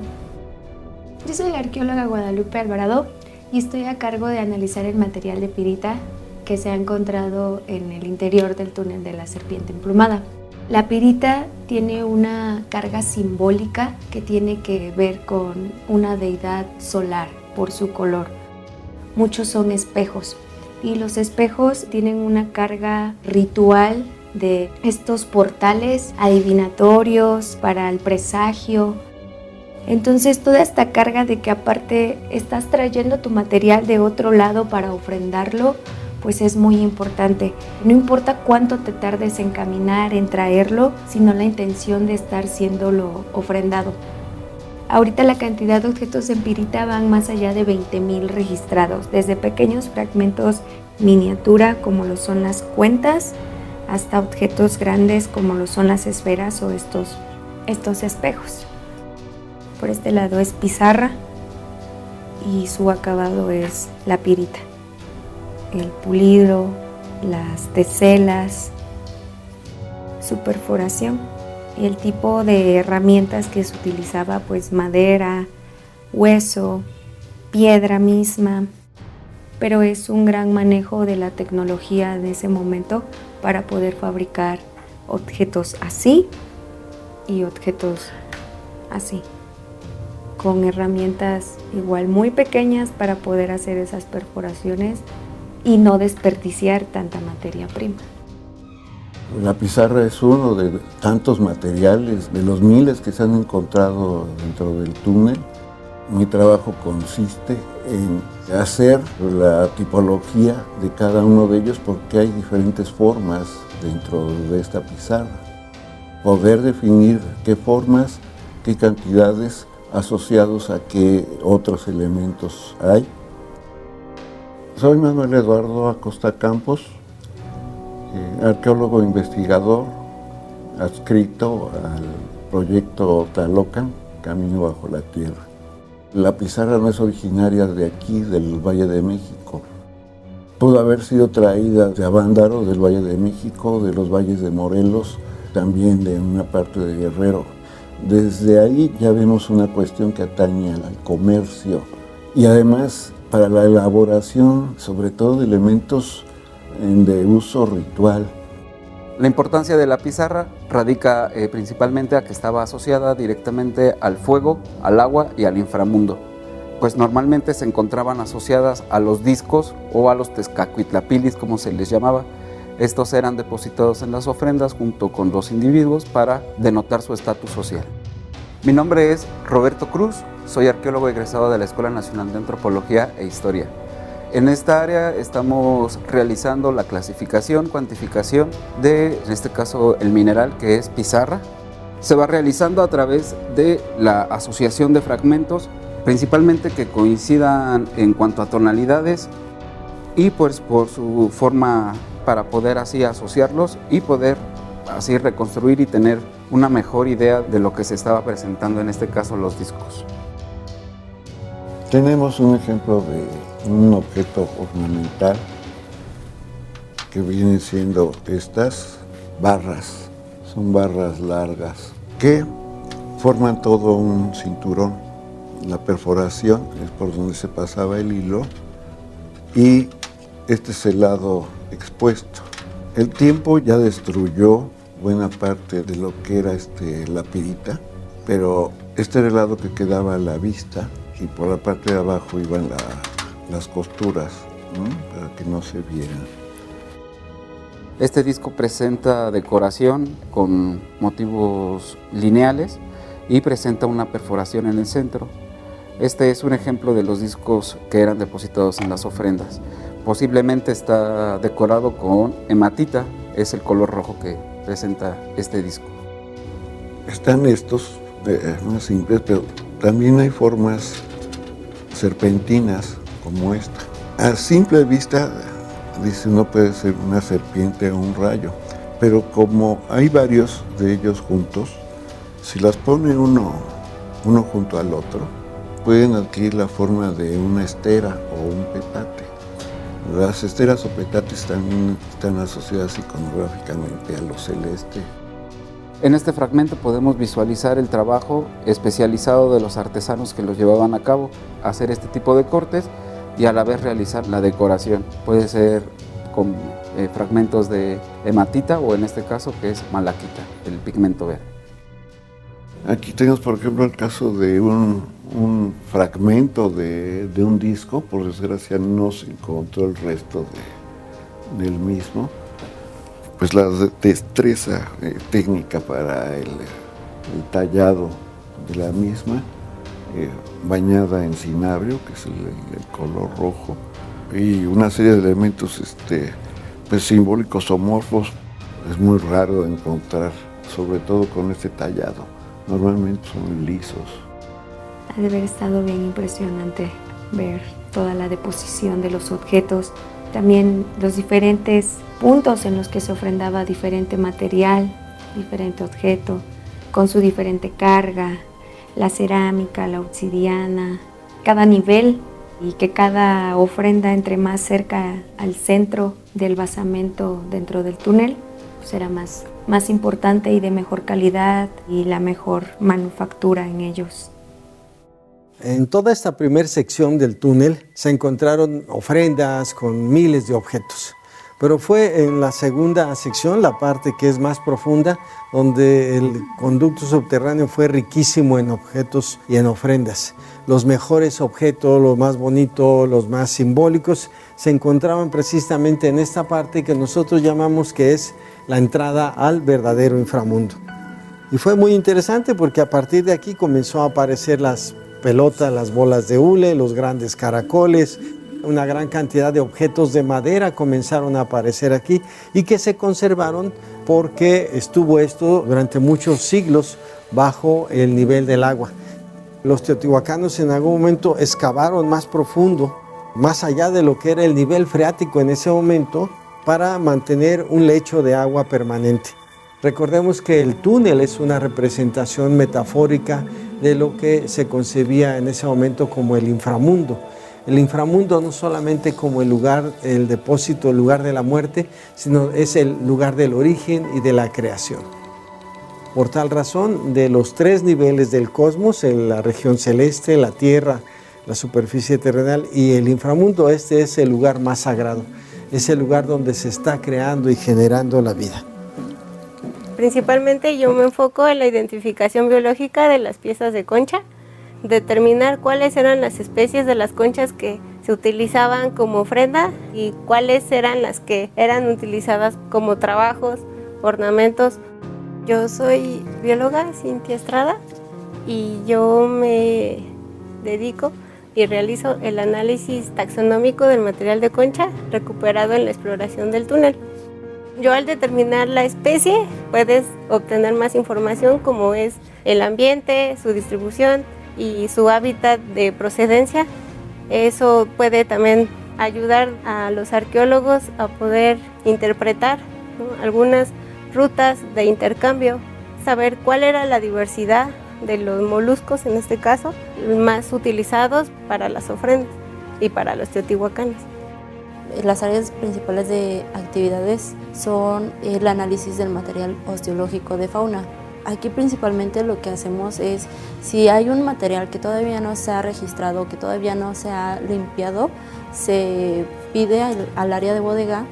Yo soy la arqueóloga Guadalupe Alvarado y estoy a cargo de analizar el material de pirita que se ha encontrado en el interior del túnel de la serpiente emplumada. La pirita tiene una carga simbólica que tiene que ver con una deidad solar por su color. Muchos son espejos y los espejos tienen una carga ritual de estos portales adivinatorios para el presagio. Entonces toda esta carga de que aparte estás trayendo tu material de otro lado para ofrendarlo, pues es muy importante. No importa cuánto te tardes en caminar, en traerlo, sino la intención de estar siéndolo ofrendado. Ahorita la cantidad de objetos en pirita van más allá de 20,000 registrados, desde pequeños fragmentos miniatura como lo son las cuentas, hasta objetos grandes como lo son las esferas o estos espejos. Por este lado es pizarra y su acabado es la pirita. El pulido, las teselas, su perforación y el tipo de herramientas que se utilizaba, pues madera, hueso, piedra misma, pero es un gran manejo de la tecnología de ese momento para poder fabricar objetos así y objetos así, con herramientas igual muy pequeñas para poder hacer esas perforaciones y no desperdiciar tanta materia prima. La pizarra es uno de tantos materiales, de los miles que se han encontrado dentro del túnel. Mi trabajo consiste en hacer la tipología de cada uno de ellos porque hay diferentes formas dentro de esta pizarra. Poder definir qué formas, qué cantidades asociados a qué otros elementos hay. Soy Manuel Eduardo Acosta Campos, arqueólogo investigador adscrito al proyecto Tlalocan, Camino bajo la Tierra. La pizarra no es originaria de aquí, del Valle de México. Pudo haber sido traída de Avándaro, del Valle de México, de los valles de Morelos, también de una parte de Guerrero. Desde ahí ya vemos una cuestión que atañe al comercio y además para la elaboración, sobre todo de elementos de uso ritual. La importancia de la pizarra radica principalmente a que estaba asociada directamente al fuego, al agua y al inframundo, pues normalmente se encontraban asociadas a los discos o a los tezcacuitlapilis, como se les llamaba. Estos eran depositados en las ofrendas junto con los individuos para denotar su estatus social. Mi nombre es Roberto Cruz, soy arqueólogo egresado de la Escuela Nacional de Antropología e Historia. En esta área estamos realizando la clasificación, cuantificación de, en este caso, el mineral que es pizarra. Se va realizando a través de la asociación de fragmentos, principalmente que coincidan en cuanto a tonalidades y pues por su forma para poder así asociarlos y poder así reconstruir y tener una mejor idea de lo que se estaba presentando, en este caso los discos. Tenemos un ejemplo de un objeto ornamental que vienen siendo estas barras. Son barras largas que forman todo un cinturón. La perforación es por donde se pasaba el hilo y este es el lado expuesto. El tiempo ya destruyó buena parte de lo que era la pirita, pero este era el lado que quedaba a la vista y por la parte de abajo iban las costuras, ¿no? Para que no se vieran. Este disco presenta decoración con motivos lineales y presenta una perforación en el centro. Este es un ejemplo de los discos que eran depositados en las ofrendas. Posiblemente está decorado con hematita, es el color rojo que presenta este disco. Están estos más simples, pero también hay formas serpentinas como esta. A simple vista, dice, no puede ser una serpiente o un rayo, pero como hay varios de ellos juntos, si las pone uno junto al otro, pueden adquirir la forma de una estera o un petate. Las esteras o petates también están asociadas iconográficamente a lo celeste. En este fragmento podemos visualizar el trabajo especializado de los artesanos que los llevaban a cabo, hacer este tipo de cortes y a la vez realizar la decoración. Puede ser con fragmentos de hematita o en este caso que es malaquita, el pigmento verde. Aquí tenemos por ejemplo el caso de un fragmento de un disco, por desgracia no se encontró el resto del mismo. Pues la destreza técnica para el tallado de la misma, bañada en cinabrio, que es el color rojo, y una serie de elementos pues simbólicos o morfos. Es muy raro encontrar, sobre todo con este tallado. Normalmente son lisos. Ha de haber estado bien impresionante ver toda la deposición de los objetos, también los diferentes puntos en los que se ofrendaba diferente material, diferente objeto, con su diferente carga, la cerámica, la obsidiana, cada nivel, y que cada ofrenda entre más cerca al centro del basamento dentro del túnel, pues era más importante y de mejor calidad y la mejor manufactura en ellos. En toda esta primera sección del túnel se encontraron ofrendas con miles de objetos. Pero fue en la segunda sección, la parte que es más profunda, donde el conducto subterráneo fue riquísimo en objetos y en ofrendas. Los mejores objetos, los más bonitos, los más simbólicos, se encontraban precisamente en esta parte que nosotros llamamos que es la entrada al verdadero inframundo. Y fue muy interesante porque a partir de aquí comenzó a aparecer las pelotas, las bolas de hule, los grandes caracoles, una gran cantidad de objetos de madera comenzaron a aparecer aquí y que se conservaron porque estuvo esto durante muchos siglos bajo el nivel del agua. Los teotihuacanos en algún momento excavaron más profundo, más allá de lo que era el nivel freático en ese momento, para mantener un lecho de agua permanente. Recordemos que el túnel es una representación metafórica de lo que se concebía en ese momento como el inframundo. El inframundo no solamente como el lugar, el depósito, el lugar de la muerte, sino es el lugar del origen y de la creación. Por tal razón, de los 3 niveles del cosmos, en la región celeste, la tierra, la superficie terrenal y el inframundo, este es el lugar más sagrado. Es el lugar donde se está creando y generando la vida. Principalmente yo me enfoco en la identificación biológica de las piezas de concha, determinar cuáles eran las especies de las conchas que se utilizaban como ofrenda y cuáles eran las que eran utilizadas como trabajos, ornamentos. Yo soy bióloga Cintia Estrada y yo me dedico y realizo el análisis taxonómico del material de concha recuperado en la exploración del túnel. Yo al determinar la especie puedes obtener más información como es el ambiente, su distribución y su hábitat de procedencia. Eso puede también ayudar a los arqueólogos a poder interpretar, ¿no?, algunas rutas de intercambio, saber cuál era la diversidad de los moluscos, en este caso, más utilizados para las ofrendas y para los teotihuacanos. Las áreas principales de actividades son el análisis del material osteológico de fauna. Aquí principalmente lo que hacemos es, si hay un material que todavía no se ha registrado, que todavía no se ha limpiado, se pide al área de bodega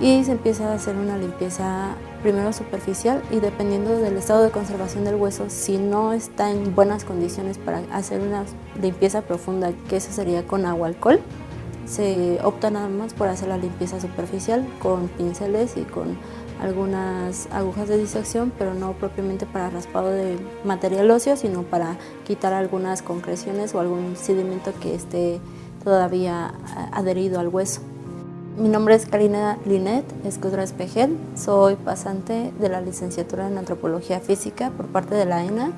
y se empieza a hacer una limpieza primero superficial y dependiendo del estado de conservación del hueso, si no está en buenas condiciones para hacer una limpieza profunda, que eso sería con agua alcohol, se opta nada más por hacer la limpieza superficial con pinceles y con algunas agujas de disección, pero no propiamente para raspado de material óseo, sino para quitar algunas concreciones o algún sedimento que esté todavía adherido al hueso. Mi nombre es Karina Linet Escudra Espejel, soy pasante de la licenciatura en Antropología Física por parte de la ENA.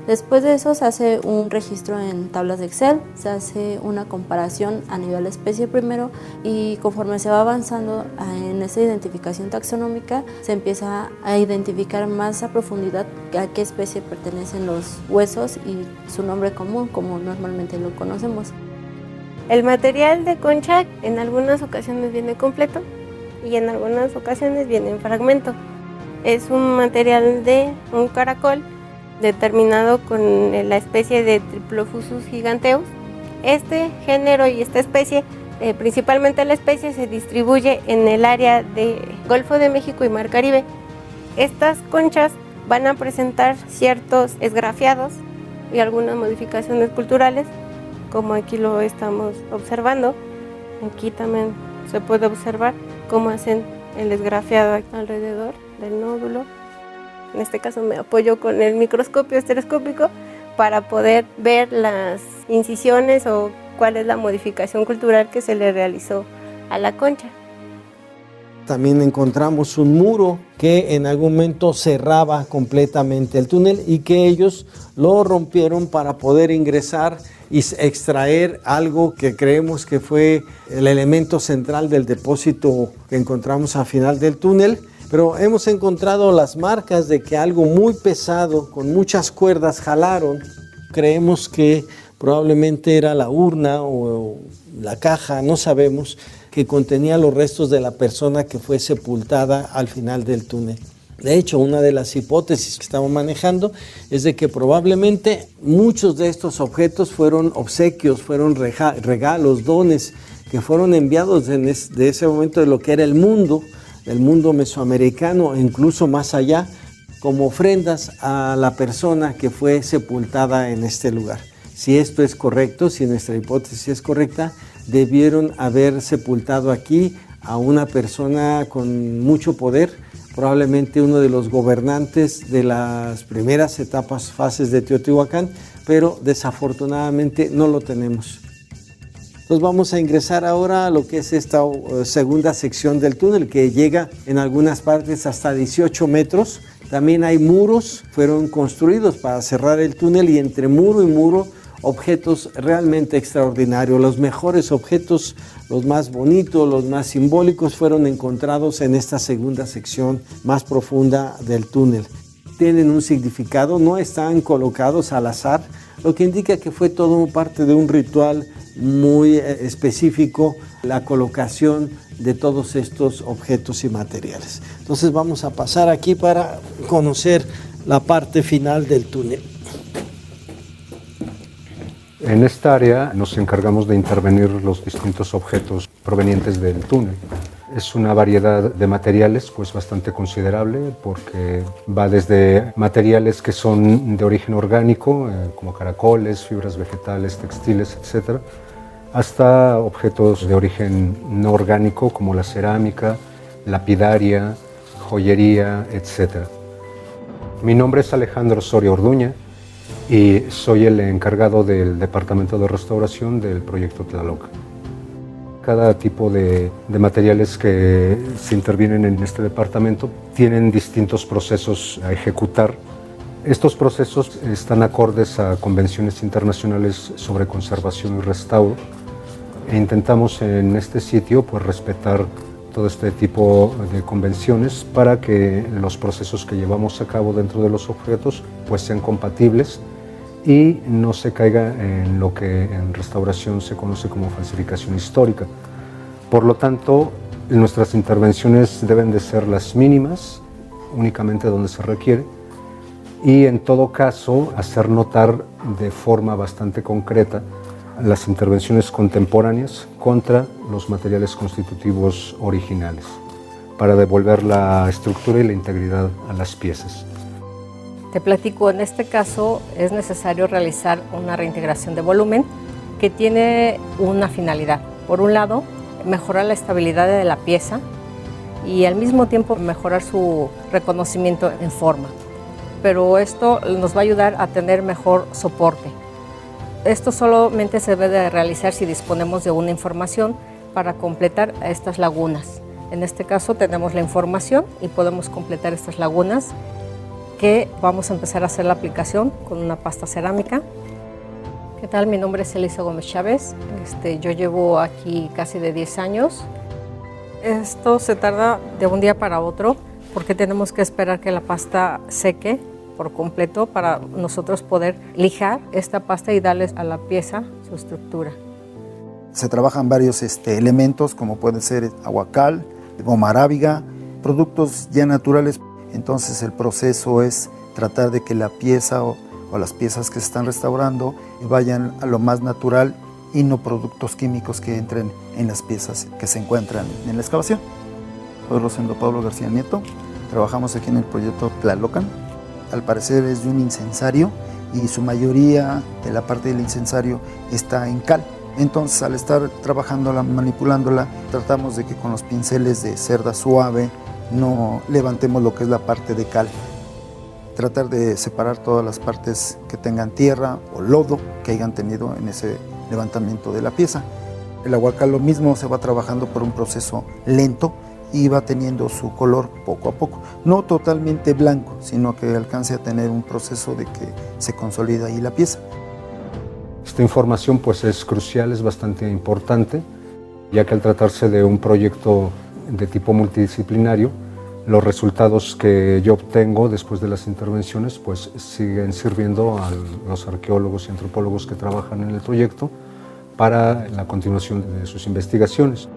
Después de eso se hace un registro en tablas de Excel, se hace una comparación a nivel especie primero y conforme se va avanzando en esa identificación taxonómica se empieza a identificar más a profundidad a qué especie pertenecen los huesos y su nombre común como normalmente lo conocemos. El material de concha en algunas ocasiones viene completo y en algunas ocasiones viene en fragmento. Es un material de un caracol determinado con la especie de Triplofusus giganteus. Este género y esta especie, principalmente la especie, se distribuye en el área de Golfo de México y Mar Caribe. Estas conchas van a presentar ciertos esgrafiados y algunas modificaciones culturales, como aquí lo estamos observando. Aquí también se puede observar cómo hacen el esgrafiado alrededor del nódulo. En este caso me apoyo con el microscopio estereoscópico para poder ver las incisiones o cuál es la modificación cultural que se le realizó a la concha. También encontramos un muro que en algún momento cerraba completamente el túnel y que ellos lo rompieron para poder ingresar y extraer algo que creemos que fue el elemento central del depósito que encontramos al final del túnel. Pero hemos encontrado las marcas de que algo muy pesado, con muchas cuerdas, jalaron. Creemos que probablemente era la urna o la caja, no sabemos, que contenía los restos de la persona que fue sepultada al final del túnel. De hecho, una de las hipótesis que estamos manejando es de que probablemente muchos de estos objetos fueron obsequios, fueron regalos, dones que fueron enviados de ese momento de lo que era el mundo mesoamericano, e incluso más allá, como ofrendas a la persona que fue sepultada en este lugar. Si esto es correcto, si nuestra hipótesis es correcta, debieron haber sepultado aquí a una persona con mucho poder, probablemente uno de los gobernantes de las primeras fases de Teotihuacán, pero desafortunadamente no lo tenemos. Entonces vamos a ingresar ahora a lo que es esta segunda sección del túnel, que llega en algunas partes hasta 18 metros. También hay muros, fueron construidos para cerrar el túnel, y entre muro y muro objetos realmente extraordinarios. Los mejores objetos, los más bonitos, los más simbólicos, fueron encontrados en esta segunda sección más profunda del túnel. Tienen un significado, no están colocados al azar, lo que indica que fue todo parte de un ritual muy específico, la colocación de todos estos objetos y materiales. Entonces vamos a pasar aquí para conocer la parte final del túnel. En esta área nos encargamos de intervenir los distintos objetos provenientes del túnel. Es una variedad de materiales pues bastante considerable, porque va desde materiales que son de origen orgánico, como caracoles, fibras vegetales, textiles, etc., hasta objetos de origen no orgánico como la cerámica, lapidaria, joyería, etc. Mi nombre es Alejandro Soria Orduña y soy el encargado del Departamento de Restauración del proyecto Tlaloc. Cada tipo de materiales que se intervienen en este departamento tienen distintos procesos a ejecutar. Estos procesos están acordes a convenciones internacionales sobre conservación y restauro, e intentamos en este sitio pues respetar todo este tipo de convenciones para que los procesos que llevamos a cabo dentro de los objetos pues sean compatibles y no se caiga en lo que en restauración se conoce como falsificación histórica. Por lo tanto, nuestras intervenciones deben de ser las mínimas, únicamente donde se requiere, y en todo caso hacer notar de forma bastante concreta las intervenciones contemporáneas contra los materiales constitutivos originales, para devolver la estructura y la integridad a las piezas. Te platico, en este caso es necesario realizar una reintegración de volumen que tiene una finalidad. Por un lado, mejorar la estabilidad de la pieza y al mismo tiempo mejorar su reconocimiento en forma. Pero esto nos va a ayudar a tener mejor soporte. Esto solamente se debe de realizar si disponemos de una información para completar estas lagunas. En este caso tenemos la información y podemos completar estas lagunas, que vamos a empezar a hacer la aplicación con una pasta cerámica. ¿Qué tal? Mi nombre es Elisa Gómez Chávez. Yo llevo aquí casi de 10 años. Esto se tarda de un día para otro porque tenemos que esperar que la pasta seque por completo para nosotros poder lijar esta pasta y darles a la pieza su estructura. Se trabajan varios elementos como pueden ser aguacal, goma arábiga, productos ya naturales. Entonces el proceso es tratar de que la pieza o las piezas que se están restaurando vayan a lo más natural y no productos químicos que entren en las piezas que se encuentran en la excavación. Soy Rosendo Pablo García Nieto, trabajamos aquí en el proyecto Tlalocan. Al parecer es de un incensario y su mayoría de la parte del incensario está en cal. Entonces al estar trabajándola, manipulándola, tratamos de que con los pinceles de cerda suave no levantemos lo que es la parte de cal. Tratar de separar todas las partes que tengan tierra o lodo que hayan tenido en ese levantamiento de la pieza. El aguacal lo mismo, se va trabajando por un proceso lento y va teniendo su color poco a poco. No totalmente blanco, sino que alcance a tener un proceso de que se consolida ahí la pieza. Esta información pues es crucial, es bastante importante, ya que al tratarse de un proyecto de tipo multidisciplinario, los resultados que yo obtengo después de las intervenciones pues siguen sirviendo a los arqueólogos y antropólogos que trabajan en el proyecto para la continuación de sus investigaciones.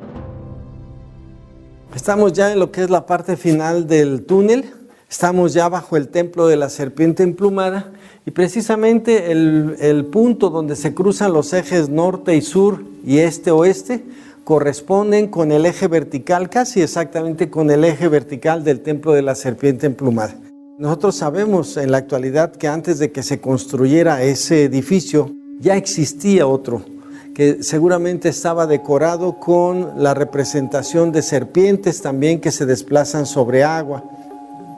Estamos ya en lo que es la parte final del túnel. Estamos ya bajo el templo de la serpiente emplumada y precisamente el punto donde se cruzan los ejes norte y sur y este-oeste corresponden con el eje vertical, casi exactamente con el eje vertical del Templo de la Serpiente Emplumada. Nosotros sabemos en la actualidad que antes de que se construyera ese edificio ya existía otro, que seguramente estaba decorado con la representación de serpientes también que se desplazan sobre agua.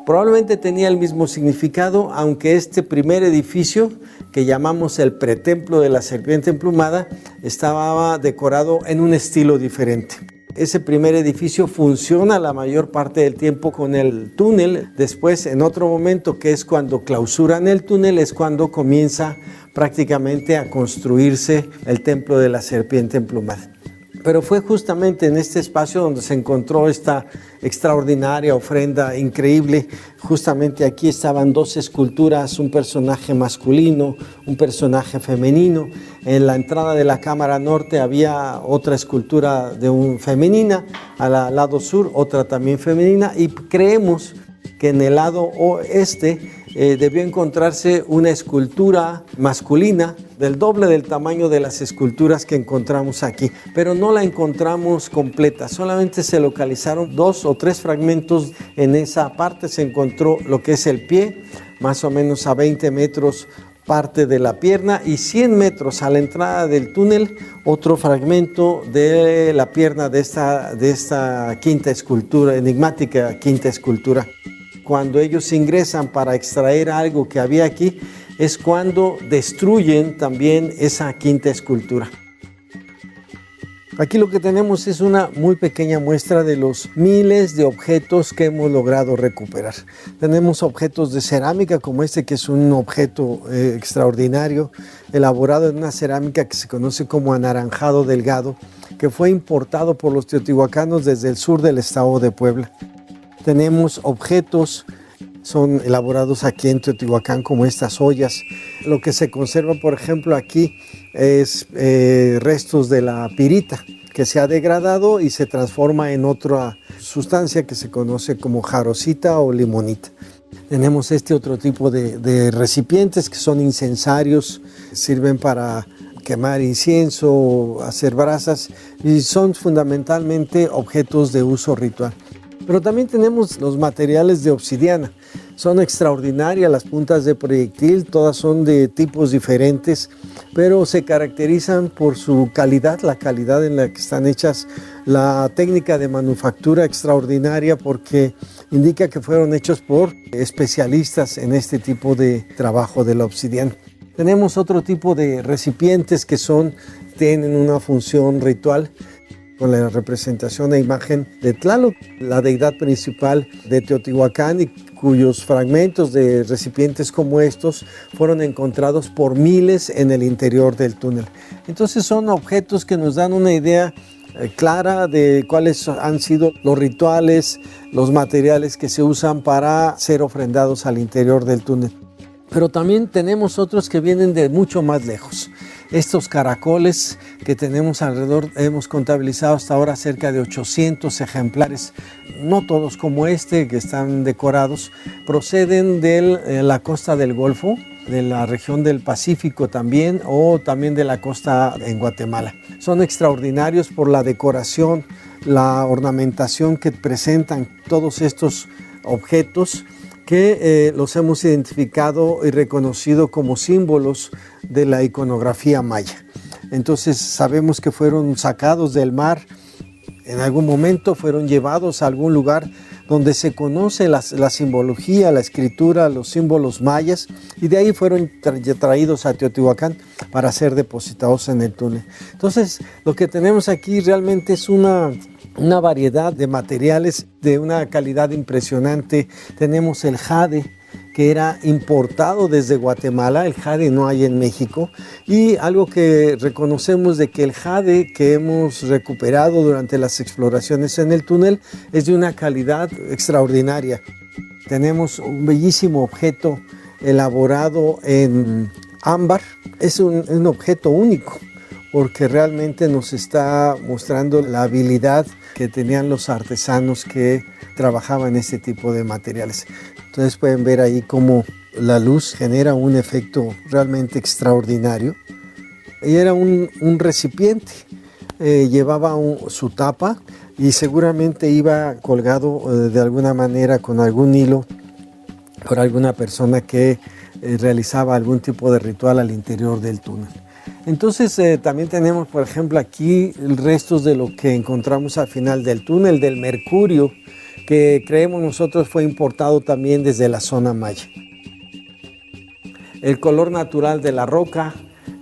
Probablemente tenía el mismo significado, aunque este primer edificio, que llamamos el pretemplo de la Serpiente Emplumada, estaba decorado en un estilo diferente. Ese primer edificio funciona la mayor parte del tiempo con el túnel. Después, en otro momento, que es cuando clausuran el túnel, es cuando comienza prácticamente a construirse el Templo de la Serpiente Emplumada. Pero fue justamente en este espacio donde se encontró esta extraordinaria ofrenda increíble. Justamente aquí estaban dos esculturas, un personaje masculino, un personaje femenino. En la entrada de la cámara norte había otra escultura de un femenina, al lado sur otra también femenina, y creemos que en el lado oeste debió encontrarse una escultura masculina del doble del tamaño de las esculturas que encontramos aquí, pero no la encontramos completa, solamente se localizaron 2 o 3 fragmentos. En esa parte se encontró lo que es el pie, más o menos a 20 metros parte de la pierna, y 100 metros a la entrada del túnel otro fragmento de la pierna de esta quinta escultura, enigmática quinta escultura. Cuando ellos ingresan para extraer algo que había aquí, es cuando destruyen también esa quinta escultura. Aquí lo que tenemos es una muy pequeña muestra de los miles de objetos que hemos logrado recuperar. Tenemos objetos de cerámica como este, que es un objeto extraordinario, elaborado en una cerámica que se conoce como anaranjado delgado, que fue importado por los teotihuacanos desde el sur del estado de Puebla. Tenemos objetos, son elaborados aquí en Teotihuacán, como estas ollas. Lo que se conserva, por ejemplo, aquí es restos de la pirita, que se ha degradado y se transforma en otra sustancia que se conoce como jarosita o limonita. Tenemos este otro tipo de recipientes que son incensarios, sirven para quemar incienso, hacer brasas, y son fundamentalmente objetos de uso ritual. Pero también tenemos los materiales de obsidiana. Son extraordinarias las puntas de proyectil, todas son de tipos diferentes, pero se caracterizan por su calidad, la calidad en la que están hechas, la técnica de manufactura extraordinaria, porque indica que fueron hechos por especialistas en este tipo de trabajo de la obsidiana. Tenemos otro tipo de recipientes que tienen una función ritual, con la representación e imagen de Tlaloc, la deidad principal de Teotihuacán, y cuyos fragmentos de recipientes como estos fueron encontrados por miles en el interior del túnel. Entonces son objetos que nos dan una idea clara de cuáles han sido los rituales, los materiales que se usan para ser ofrendados al interior del túnel. Pero también tenemos otros que vienen de mucho más lejos. Estos caracoles que tenemos alrededor, hemos contabilizado hasta ahora cerca de 800 ejemplares, no todos como este que están decorados, proceden de la costa del Golfo, de la región del Pacífico también, o también de la costa en Guatemala. Son extraordinarios por la decoración, la ornamentación que presentan todos estos objetos, que los hemos identificado y reconocido como símbolos de la iconografía maya. Entonces sabemos que fueron sacados del mar, en algún momento fueron llevados a algún lugar donde se conoce la simbología, la escritura, los símbolos mayas, y de ahí fueron traídos a Teotihuacán para ser depositados en el túnel. Entonces lo que tenemos aquí realmente es una variedad de materiales de una calidad impresionante. Tenemos el jade, que era importado desde Guatemala. El jade no hay en México, y algo que reconocemos de que el jade que hemos recuperado durante las exploraciones en el túnel es de una calidad extraordinaria. Tenemos un bellísimo objeto elaborado en ámbar. Es un objeto único, porque realmente nos está mostrando la habilidad que tenían los artesanos que trabajaban este tipo de materiales. Entonces pueden ver ahí cómo la luz genera un efecto realmente extraordinario. Y era un recipiente llevaba su tapa y seguramente iba colgado de alguna manera con algún hilo por alguna persona que realizaba algún tipo de ritual al interior del túnel. Entonces también tenemos, por ejemplo, aquí restos de lo que encontramos al final del túnel, del mercurio, que creemos nosotros fue importado también desde la zona maya. El color natural de la roca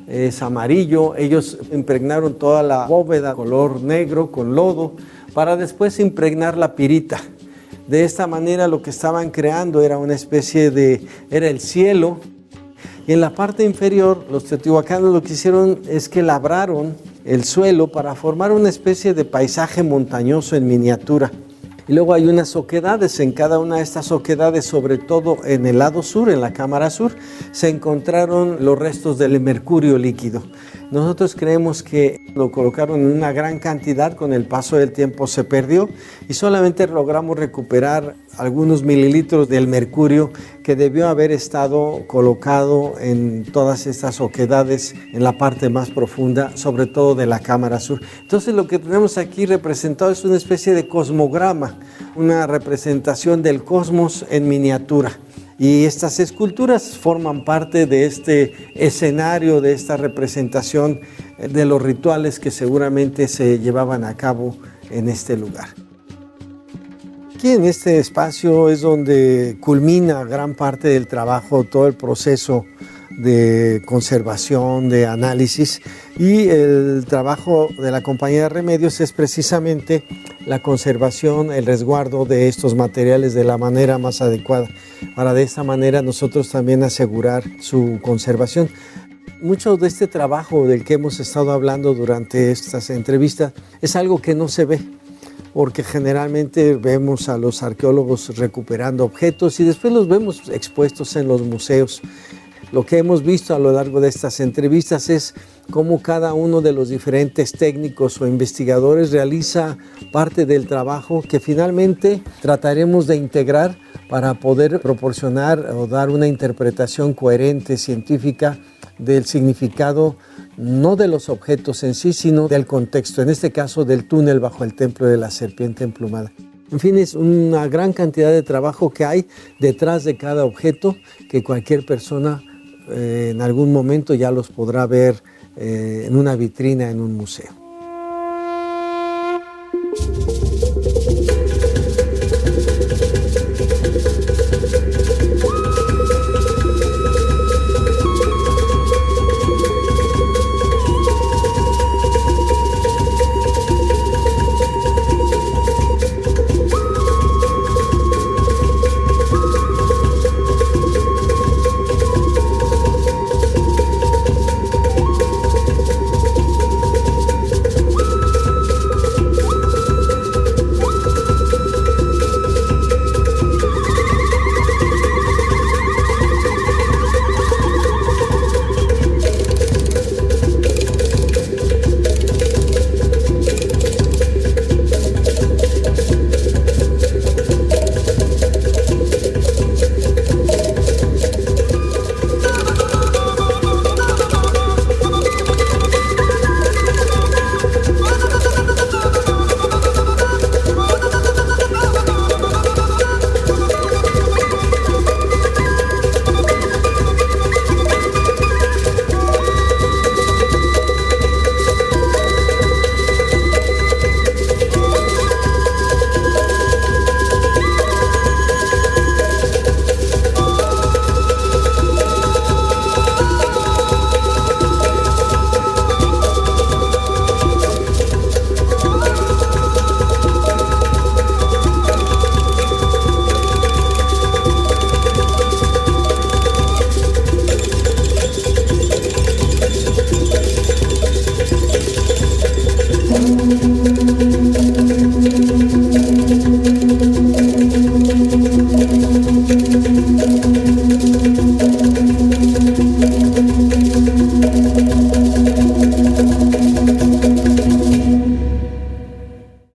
es amarillo. Ellos impregnaron toda la bóveda color negro con lodo para después impregnar la pirita. De esta manera lo que estaban creando era una especie era el cielo. Y en la parte inferior, los teotihuacanos lo que hicieron es que labraron el suelo para formar una especie de paisaje montañoso en miniatura. Y luego hay unas oquedades, en cada una de estas oquedades, sobre todo en el lado sur, en la cámara sur, se encontraron los restos del mercurio líquido. Nosotros creemos que lo colocaron en una gran cantidad, con el paso del tiempo se perdió y solamente logramos recuperar algunos mililitros del mercurio que debió haber estado colocado en todas estas oquedades en la parte más profunda, sobre todo de la cámara sur. Entonces lo que tenemos aquí representado es una especie de cosmograma, una representación del cosmos en miniatura. Y estas esculturas forman parte de este escenario, de esta representación de los rituales que seguramente se llevaban a cabo en este lugar. Aquí en este espacio es donde culmina gran parte del trabajo, todo el proceso de conservación, de análisis, y el trabajo de la Compañía de Remedios es precisamente la conservación, el resguardo de estos materiales de la manera más adecuada, para de esta manera nosotros también asegurar su conservación. Mucho de este trabajo del que hemos estado hablando durante estas entrevistas es algo que no se ve, porque generalmente vemos a los arqueólogos recuperando objetos y después los vemos expuestos en los museos. Lo que hemos visto a lo largo de estas entrevistas es cómo cada uno de los diferentes técnicos o investigadores realiza parte del trabajo que finalmente trataremos de integrar para poder proporcionar o dar una interpretación coherente, científica, del significado no de los objetos en sí, sino del contexto, en este caso del túnel bajo el templo de la serpiente emplumada. En fin, es una gran cantidad de trabajo que hay detrás de cada objeto que cualquier persona en algún momento ya los podrá ver en una vitrina en un museo.